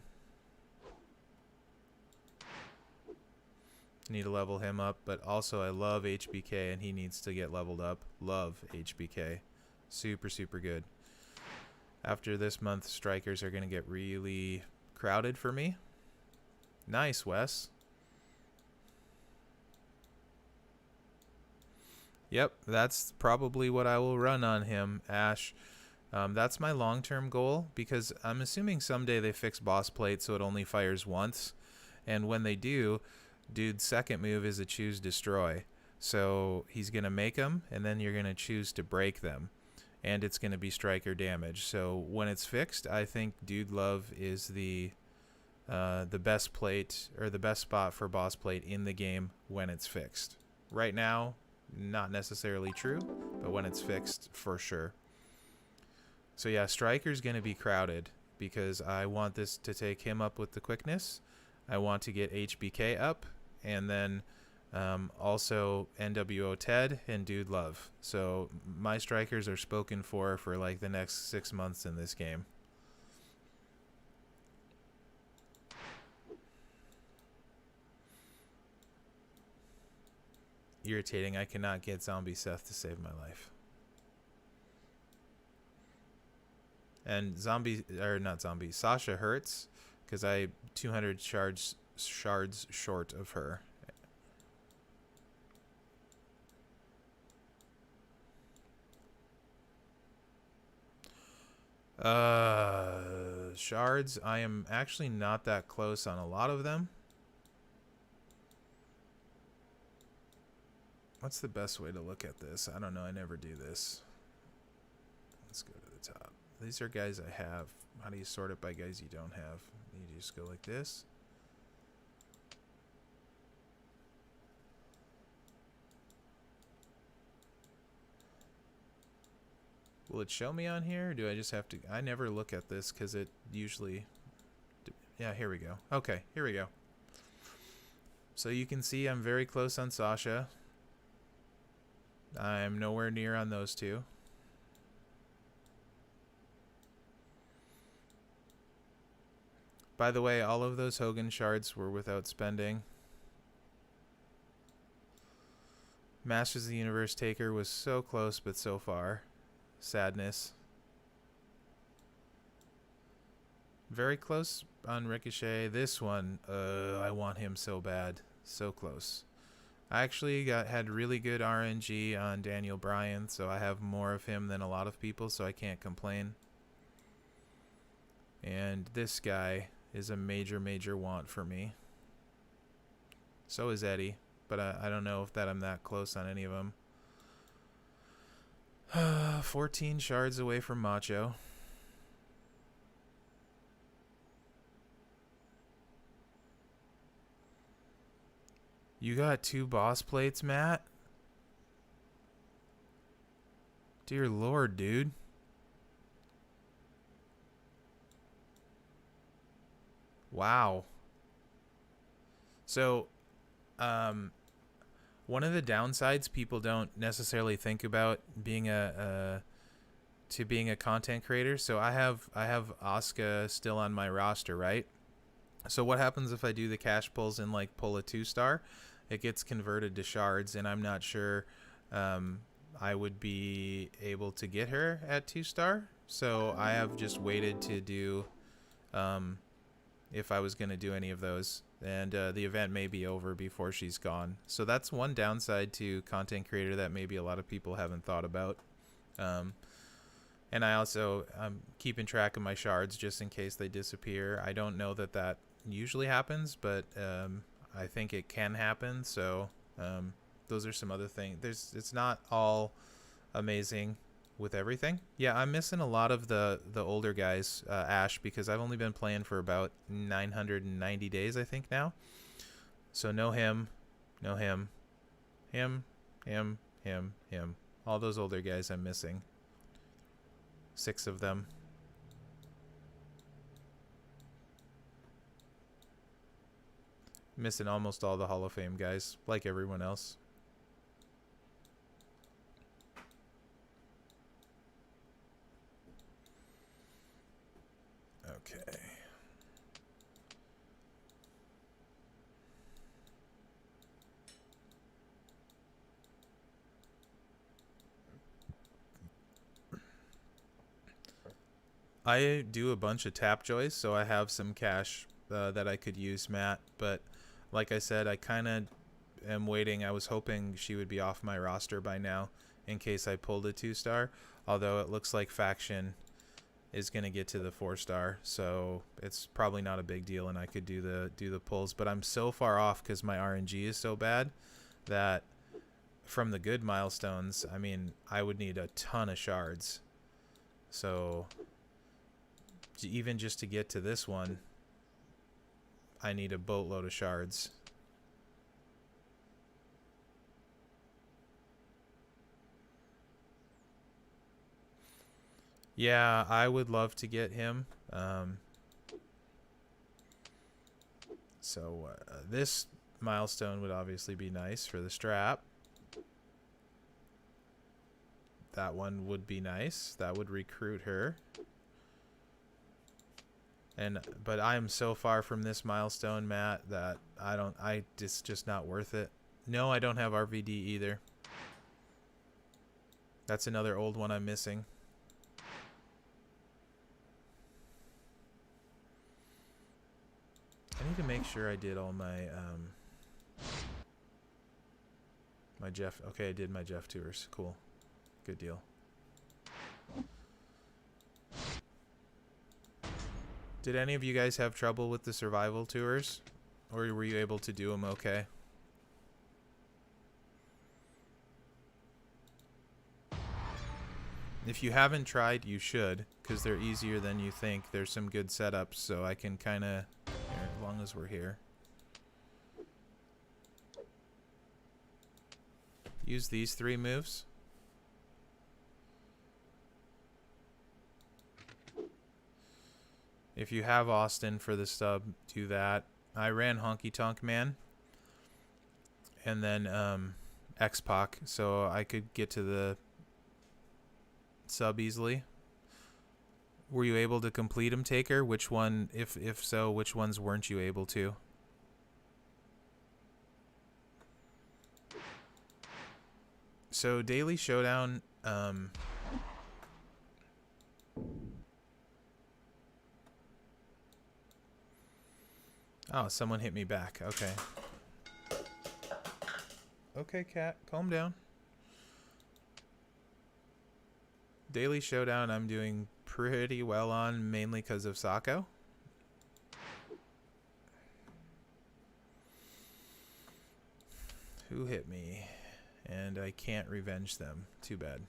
Need to level him up, but also I love HBK and he needs to get leveled up. Love HBK. Super, super good. After this month, strikers are going to get really crowded for me. Nice, Wes. Yep, that's probably what I will run on him, Ash. That's my long-term goal, because I'm assuming someday they fix boss plate so it only fires once. And when they do, dude's second move is a choose destroy. So he's going to make them, and then you're going to choose to break them. And it's going to be striker damage. So when it's fixed, I think Dude Love is the best plate, or the best spot for boss plate in the game when it's fixed. Right now, not necessarily true, but when it's fixed, for sure. So yeah, striker's going to be crowded because I want this to take him up with the quickness. I want to get HBK up, and then also NWO Ted and Dude Love. So my strikers are spoken for like the next 6 months in this game. Irritating, I cannot get Zombie Seth to save my life. And Sasha hurts because I 200 shards short of her. Shards, I am actually not that close on a lot of them. What's the best way to look at this? I don't know. I never do this. Let's go to the top. These are guys I have. How do you sort it by guys you don't have? You just go like this. Will it show me on here? Or do I just have to... I never look at this because it usually... Yeah, here we go. Okay, here we go. So you can see I'm very close on Sasha. I'm nowhere near on those two. By the way, all of those Hogan shards were without spending. Masters of the Universe Taker was so close, but so far. Sadness. Very close on Ricochet. This one, I want him so bad. So close. I actually had really good RNG on Daniel Bryan, so I have more of him than a lot of people, so I can't complain. And this guy is a major, major want for me. So is Eddie, but I don't know if I'm that close on any of them. 14 shards away from Macho. You got 2 boss plates, Matt? Dear Lord, dude. Wow. So, one of the downsides people don't necessarily think about being a content creator. So I have Asuka still on my roster, right? So what happens if I do the cash pulls and like pull a 2-star? It gets converted to shards, and I'm not sure I would be able to get her at 2-star. So I have just waited to do if I was going to do any of those. And the event may be over before she's gone. So that's one downside to content creator that maybe a lot of people haven't thought about. And I also am keeping track of my shards just in case they disappear. I don't know that usually happens, but I think it can happen. So those are some other things. It's not all amazing with everything. Yeah, I'm missing a lot of the older guys, Ash, because I've only been playing for about 990 days, I think, now. So no him, him. All those older guys I'm missing. 6 of them. Missing almost all the Hall of Fame guys, like everyone else. Okay. I do a bunch of Tapjoys, so I have some cash that I could use, Matt. But like I said, I kind of am waiting. I was hoping she would be off my roster by now in case I pulled a 2-star. Although it looks like Faction is going to get to the 4-star, so it's probably not a big deal, and I could do the pulls. But I'm so far off because my RNG is so bad that from the good milestones, I mean, I would need a ton of shards. So even just to get to this one, I need a boatload of shards. Yeah, I would love to get him. So this milestone would obviously be nice for the strap. That one would be nice. That would recruit her. But I'm so far from this milestone, Matt, that it's just not worth it. No, I don't have RVD either. That's another old one I'm missing. I need to make sure I did all my my Jeff. Okay, I did my Jeff tours. Cool. Good deal. Did any of you guys have trouble with the survival tours? Or were you able to do them okay? If you haven't tried, you should, because they're easier than you think. There's some good setups, so I can kind of... as long as we're here. Use these 3 moves. If you have Austin for the sub, do that. I ran Honky Tonk Man. And then X-Pac, so I could get to the sub easily. Were you able to complete them, Taker? Which one, if so, which ones weren't you able to? So Daily Showdown, oh, someone hit me back. Okay. Okay, cat, calm down. Daily Showdown I'm doing pretty well on, mainly because of Socko. Who hit me? And I can't revenge them. Too bad.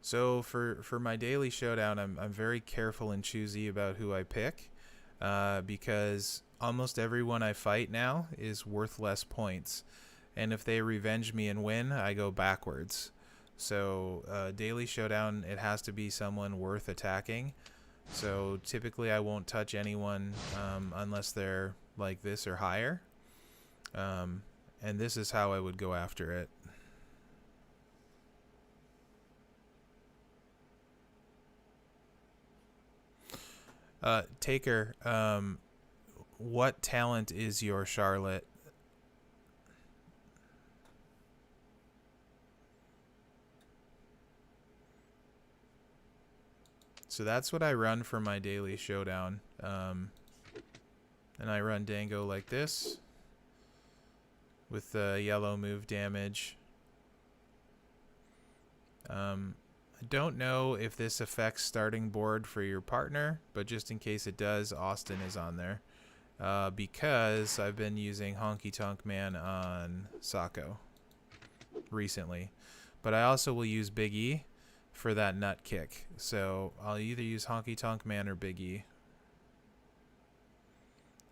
So for my Daily Showdown, I'm very careful and choosy about who I pick, because almost everyone I fight now is worth less points, and if they revenge me and win, I go backwards. So Daily Showdown, it has to be someone worth attacking. So typically I won't touch anyone unless they're like this or higher, and this is how I would go after it. Taker, what talent is your Charlotte? So that's what I run for my Daily Showdown. And I run Dango like this with the yellow move damage. I don't know if this affects starting board for your partner, but just in case it does, Austin is on there. Because I've been using Honky Tonk Man on Socko recently. But I also will use Big E for that nut kick. So I'll either use Honky Tonk Man or Big E.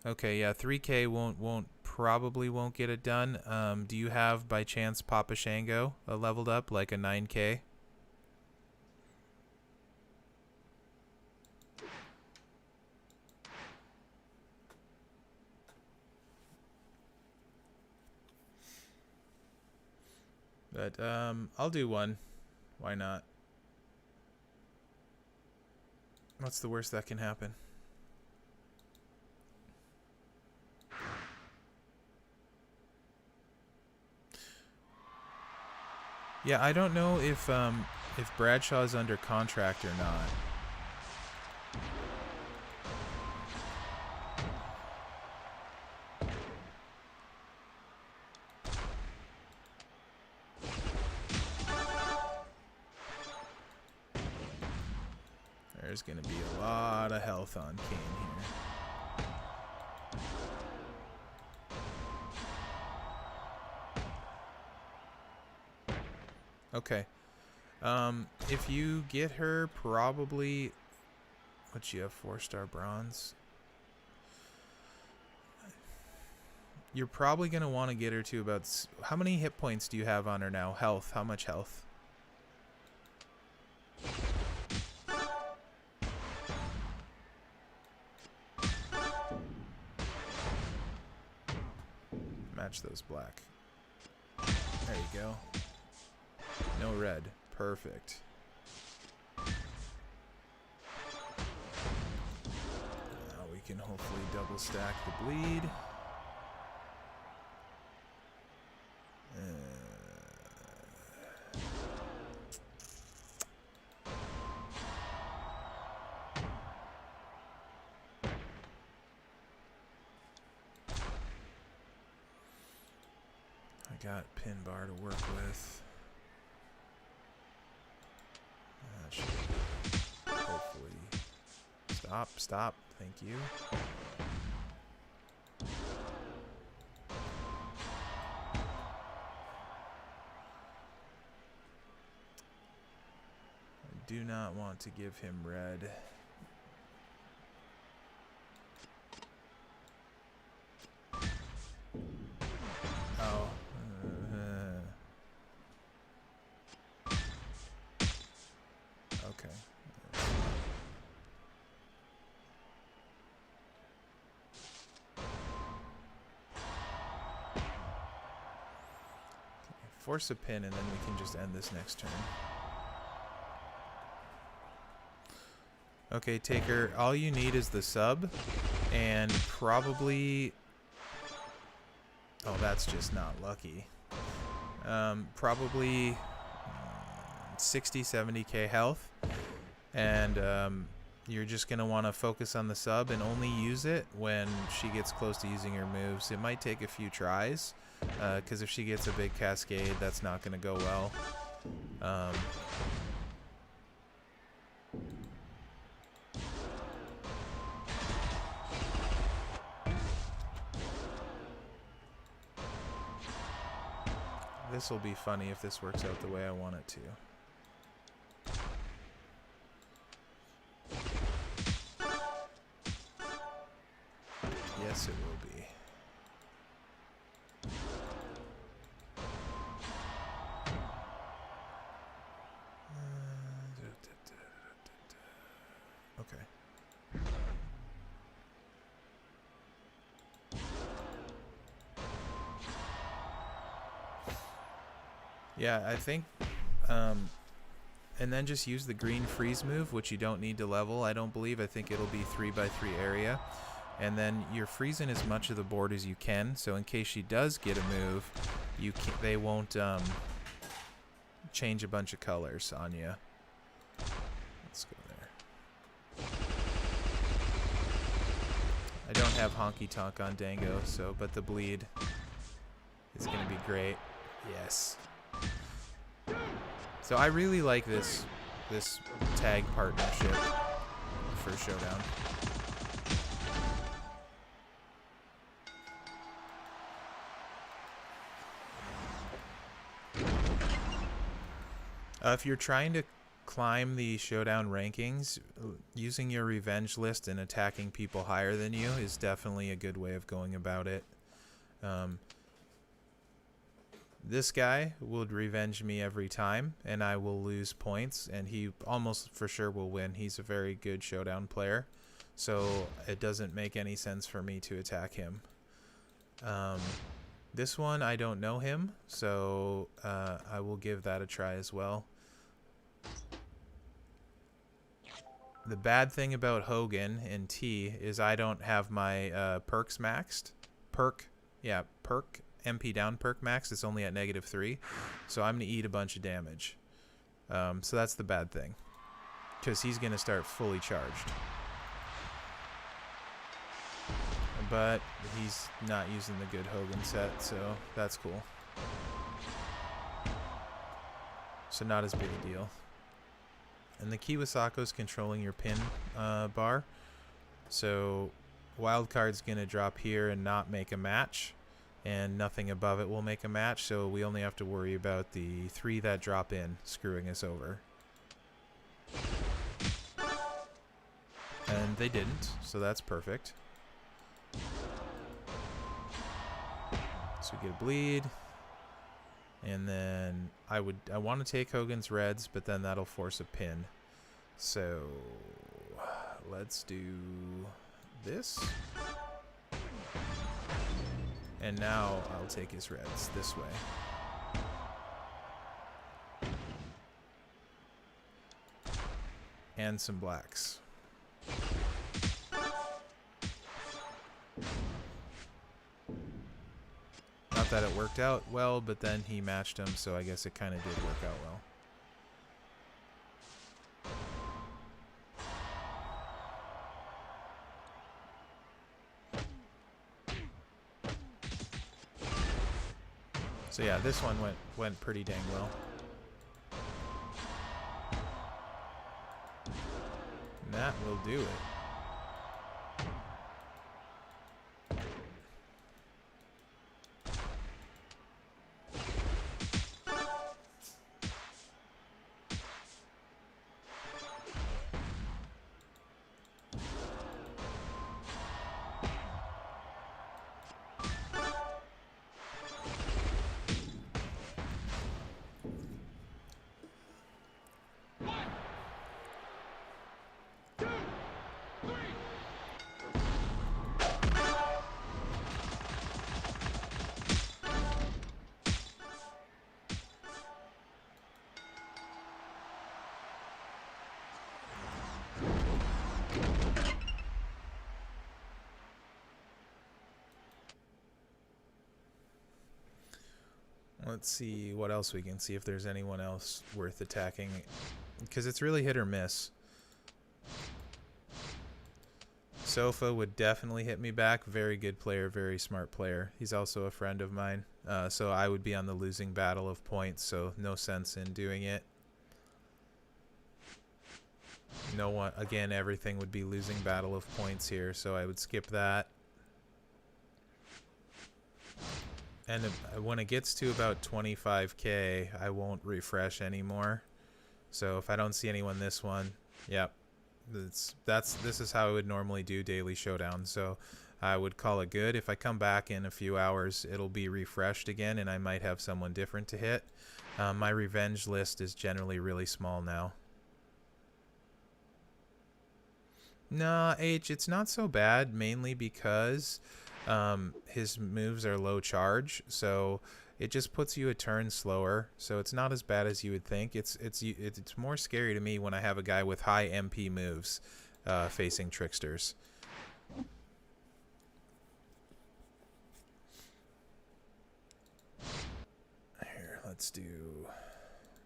Okay, yeah, 3K probably won't get it done. Do you have by chance Papa Shango leveled up like a 9K? But I'll do one. Why not? What's the worst that can happen? Yeah, I don't know if Bradshaw's under contract or not. There's gonna be a lot of health on Kane here. Okay. If you get her, probably... What, you have 4-star bronze? You're probably going to want to get her to about... How many hit points do you have on her now? Health. How much health? Match those black. There you go. No red. Perfect. Now we can hopefully double stack the bleed. I got pin bar to work with. That should hopefully stop. Thank you. I do not want to give him red. Oh. Okay. Force a pin and then we can just end this next turn. Okay, Taker, all you need is the sub and probably... Oh, that's just not lucky. Probably 60, 70k health. And you're just going to want to focus on the sub and only use it when she gets close to using her moves. It might take a few tries, because if she gets a big cascade, that's not going to go well. This will be funny if this works out the way I want it to. Yes, it will be. Okay. Yeah, I think, and then just use the green freeze move, which you don't need to level, I don't believe. I think it'll be 3x3 area. And then you're freezing as much of the board as you can, so in case she does get a move, they won't change a bunch of colors on you. Let's go there. I don't have Honky Tonk on Dango, but the bleed is going to be great. Yes. So I really like this tag partnership for Showdown. If you're trying to climb the Showdown rankings, using your revenge list and attacking people higher than you is definitely a good way of going about it. This guy would revenge me every time, and I will lose points, and he almost for sure will win. He's a very good Showdown player, so it doesn't make any sense for me to attack him. This one, I don't know him, so I will give that a try as well. The bad thing about Hogan in T is I don't have my perks maxed. Perk MP down perk max. It's only at -3, so I'm going to eat a bunch of damage. So that's the bad thing, because he's going to start fully charged. But he's not using the good Hogan set, so that's cool. So not as big a deal. And the key with Socko is controlling your pin bar. So wildcard's going to drop here and not make a match, and nothing above it will make a match, so we only have to worry about the 3 that drop in screwing us over. And they didn't, so that's perfect. So we get a bleed, and then I want to take Hogan's reds, but then that'll force a pin. So let's do this. And now I'll take his reds this way. And some blacks. Not that it worked out well, but then he matched him, so I guess it kind of did work out well. So yeah, this one went pretty dang well. And that will do it. Let's see what else we can see, if there's anyone else worth attacking, because it's really hit or miss. Sofa would definitely hit me back. Very good player, very smart player. He's also a friend of mine, so I would be on the losing battle of points, so no sense in doing it. No one, again, everything would be losing battle of points here, so I would skip that. And when it gets to about 25k, I won't refresh anymore. So if I don't see anyone this one, yep, this is how I would normally do daily Showdown. So I would call it good. If I come back in a few hours, it'll be refreshed again, and I might have someone different to hit. My revenge list is generally really small now. Nah, H, it's not so bad, mainly because his moves are low charge, so it just puts you a turn slower, so it's not as bad as you would think. It's more scary to me when I have a guy with high MP moves facing tricksters. Here, let's do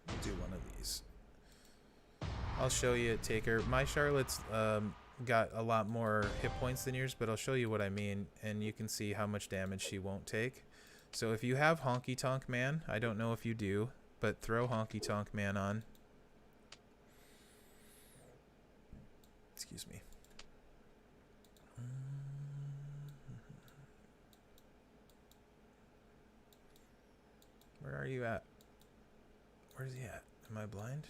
one of these. I'll show you, Taker. My Charlotte's got a lot more hit points than yours, but I'll show you what I mean, and you can see how much damage she won't take. So if you have Honky Tonk Man, I don't know if you do, but throw Honky Tonk Man on. Excuse me. Where are you at? Where's he at? Am I blind?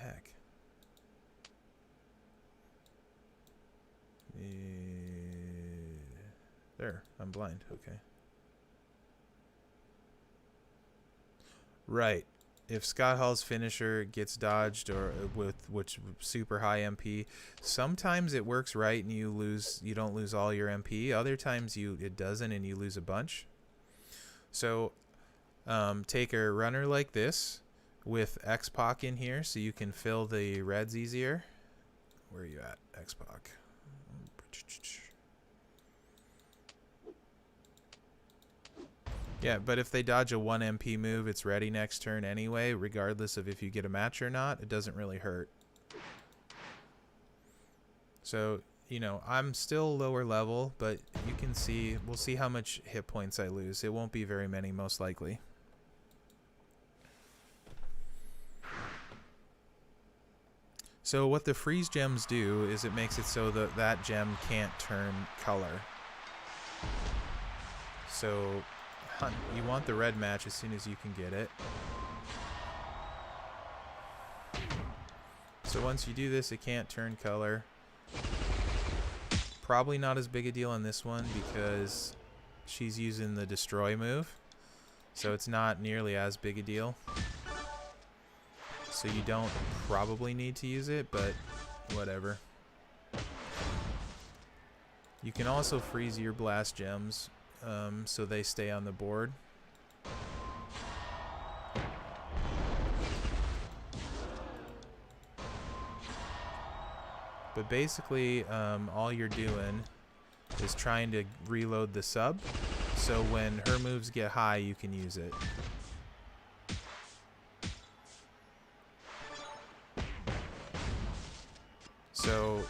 heck? There, I'm blind. Okay. Right. If Scott Hall's finisher gets dodged or with which super high MP, sometimes it works right and you don't lose all your MP. Other times it doesn't and you lose a bunch. So take a runner like this with X-Pac in here so you can fill the reds easier. Where are you at, X-Pac? Yeah, but if they dodge a 1 MP move, it's ready next turn anyway, regardless of if you get a match or not. It doesn't really hurt. So, you know, I'm still lower level, but you can see, we'll see how much hit points I lose. It won't be very many, most likely. So what the freeze gems do is it makes it so that that gem can't turn color. So you want the red match as soon as you can get it. So once you do this, it can't turn color. Probably not as big a deal on this one because she's using the destroy move. So it's not nearly as big a deal. So you don't probably need to use it, but whatever. You can also freeze your blast gems so they stay on the board. But basically, all you're doing is trying to reload the sub, so when her moves get high, you can use it. So,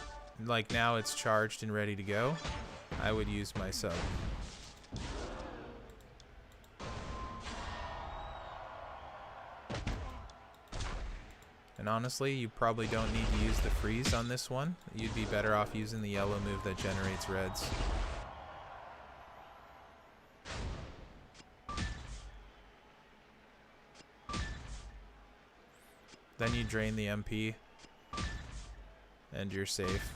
like now it's charged and ready to go, I would use my sub. And honestly, you probably don't need to use the freeze on this one. You'd be better off using the yellow move that generates reds. Then you drain the MP and you're safe.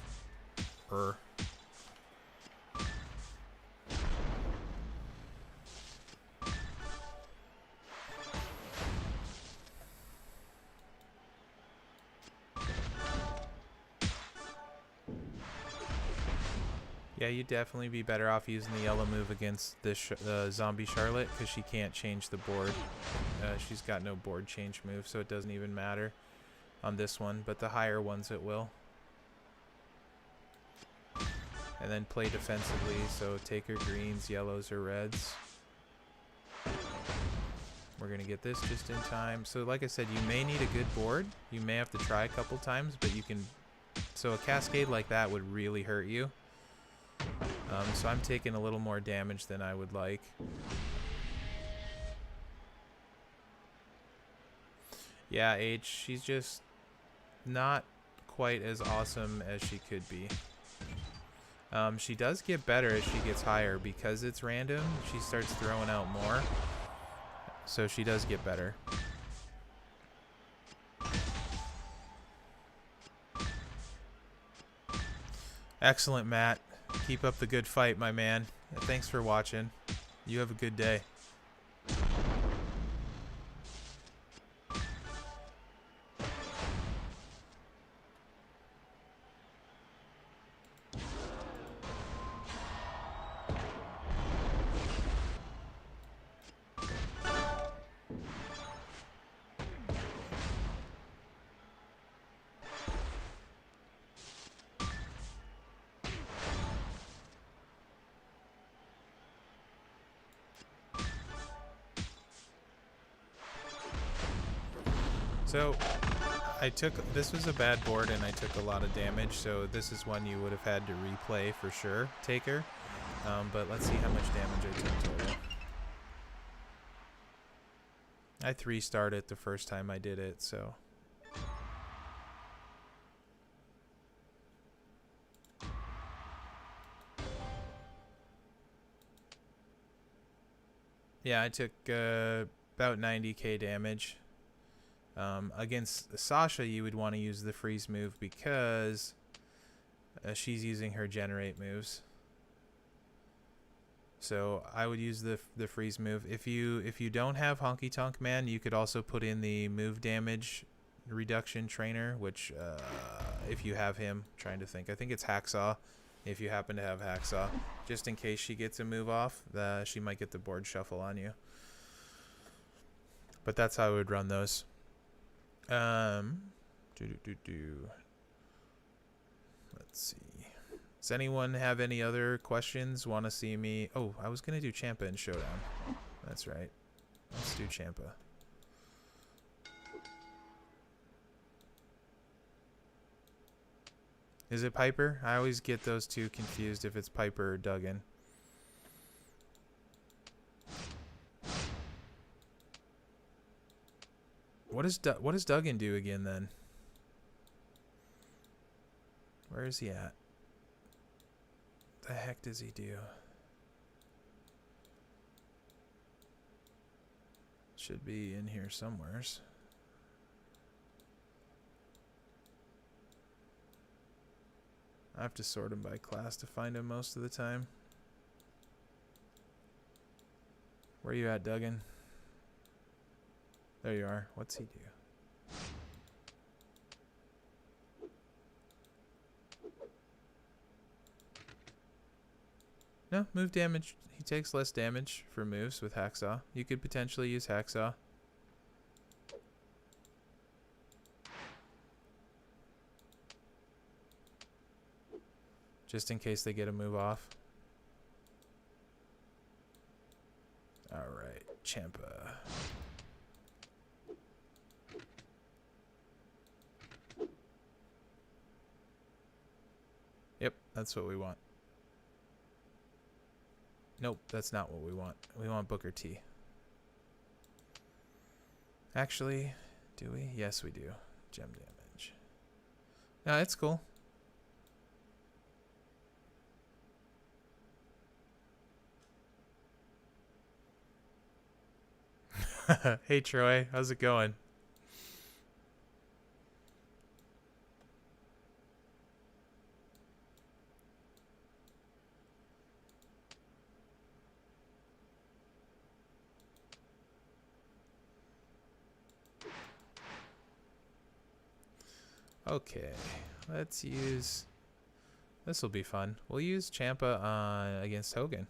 Yeah, you'd definitely be better off using the yellow move against this zombie Charlotte because she can't change the board. She's got no board change move, so it doesn't even matter on this one, but the higher ones it will. And then play defensively, so take her greens, yellows, or reds. We're going to get this just in time. So like I said, you may need a good board. You may have to try a couple times, but you can... So a cascade like that would really hurt you. So I'm taking a little more damage than I would like. Yeah, H, she's just not quite as awesome as she could be. She does get better as she gets higher because it's random. She starts throwing out more. So she does get better. Excellent, Matt. Keep up the good fight, my man. Thanks for watching. You have a good day. So, this was a bad board and I took a lot of damage, so this is one you would have had to replay for sure, Taker. But let's see how much damage I took total. I 3-starred it the first time I did it, so... Yeah, I took about 90k damage. Against Sasha, you would want to use the freeze move because she's using her generate moves. So I would use the freeze move. If you don't have Honky Tonk Man, you could also put in the move damage reduction trainer, which if you have him, trying to think, I think it's Hacksaw. If you happen to have Hacksaw, just in case she gets a move off, she might get the board shuffle on you. But that's how I would run those. Let's see. Does anyone have any other questions? Want to see me? Oh, I was gonna do Champa and Showdown. That's right. Let's do Champa. Is it Piper? I always get those two confused if it's Piper or Duggan. What does Duggan do again then? Where is he at? The heck does he do? Should be in here somewheres. I have to sort him by class to find him most of the time. Where you at, Duggan? There you are. What's he do? No, move damage. He takes less damage for moves with Hacksaw. You could potentially use Hacksaw. Just in case they get a move off. Alright, Champa. Yep, that's what we want. Nope, that's not what we want. We want Booker T. Actually, do we? Yes, we do. Gem damage. No, it's cool. Hey, Troy. How's it going? Okay, let's use... This will be fun. We'll use Champa against Hogan.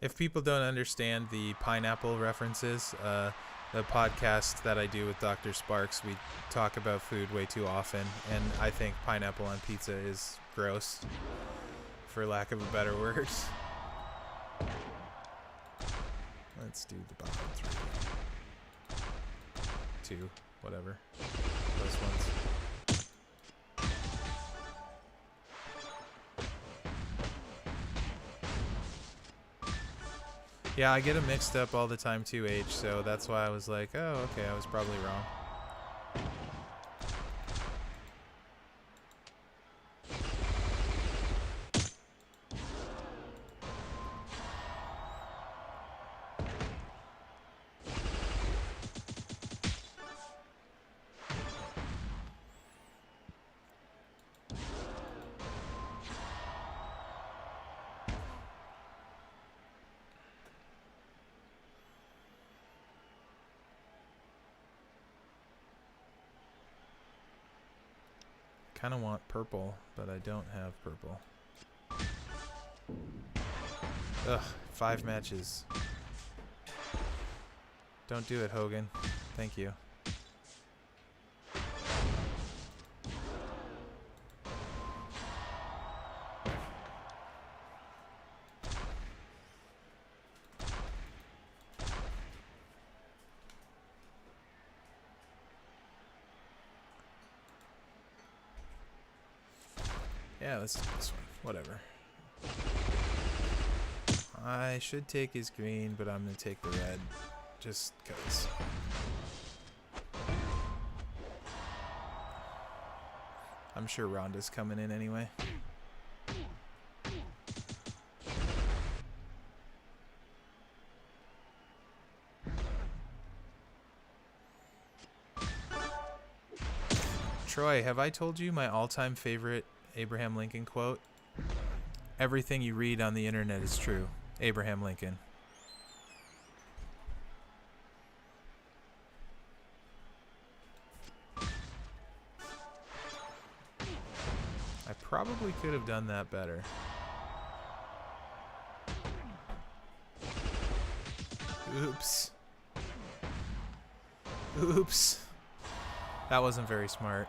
If people don't understand the pineapple references, the podcast that I do with Dr. Sparks, we talk about food way too often, and I think pineapple on pizza is gross, for lack of a better word. Let's do the bottom 3. 2, whatever. Those ones. Yeah, I get them mixed up all the time too, H, so that's why I was like, oh, okay, I was probably wrong. Kind of want purple, but I don't have purple. Ugh, 5 matches. Don't do it, Hogan. Thank you. Yeah, let's do this one. Whatever. I should take his green, but I'm going to take the red. Just because. I'm sure Rhonda's coming in anyway. Troy, have I told you my all-time favorite Abraham Lincoln quote? Everything you read on the internet is true. Abraham Lincoln. I probably could have done that better. Oops. Oops. That wasn't very smart.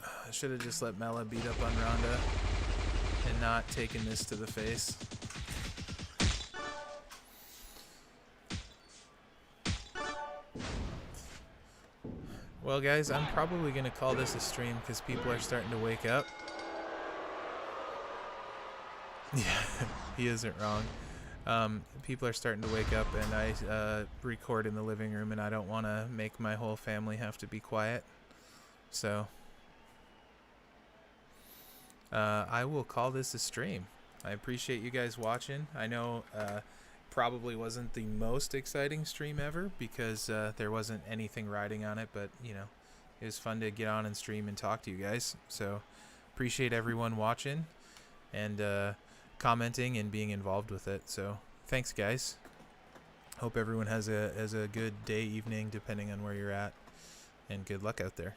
I should have just let Mela beat up on Ronda and not taken this to the face. Well, guys, I'm probably going to call this a stream because people are starting to wake up. Yeah, he isn't wrong. People are starting to wake up, and I record in the living room, and I don't want to make my whole family have to be quiet. So I will call this a stream. I appreciate you guys watching. I know probably wasn't the most exciting stream ever because there wasn't anything riding on it, but you know, it was fun to get on and stream and talk to you guys. So appreciate everyone watching and commenting and being involved with it. So thanks, guys. Hope everyone has a good day, evening, depending on where you're at, and good luck out there.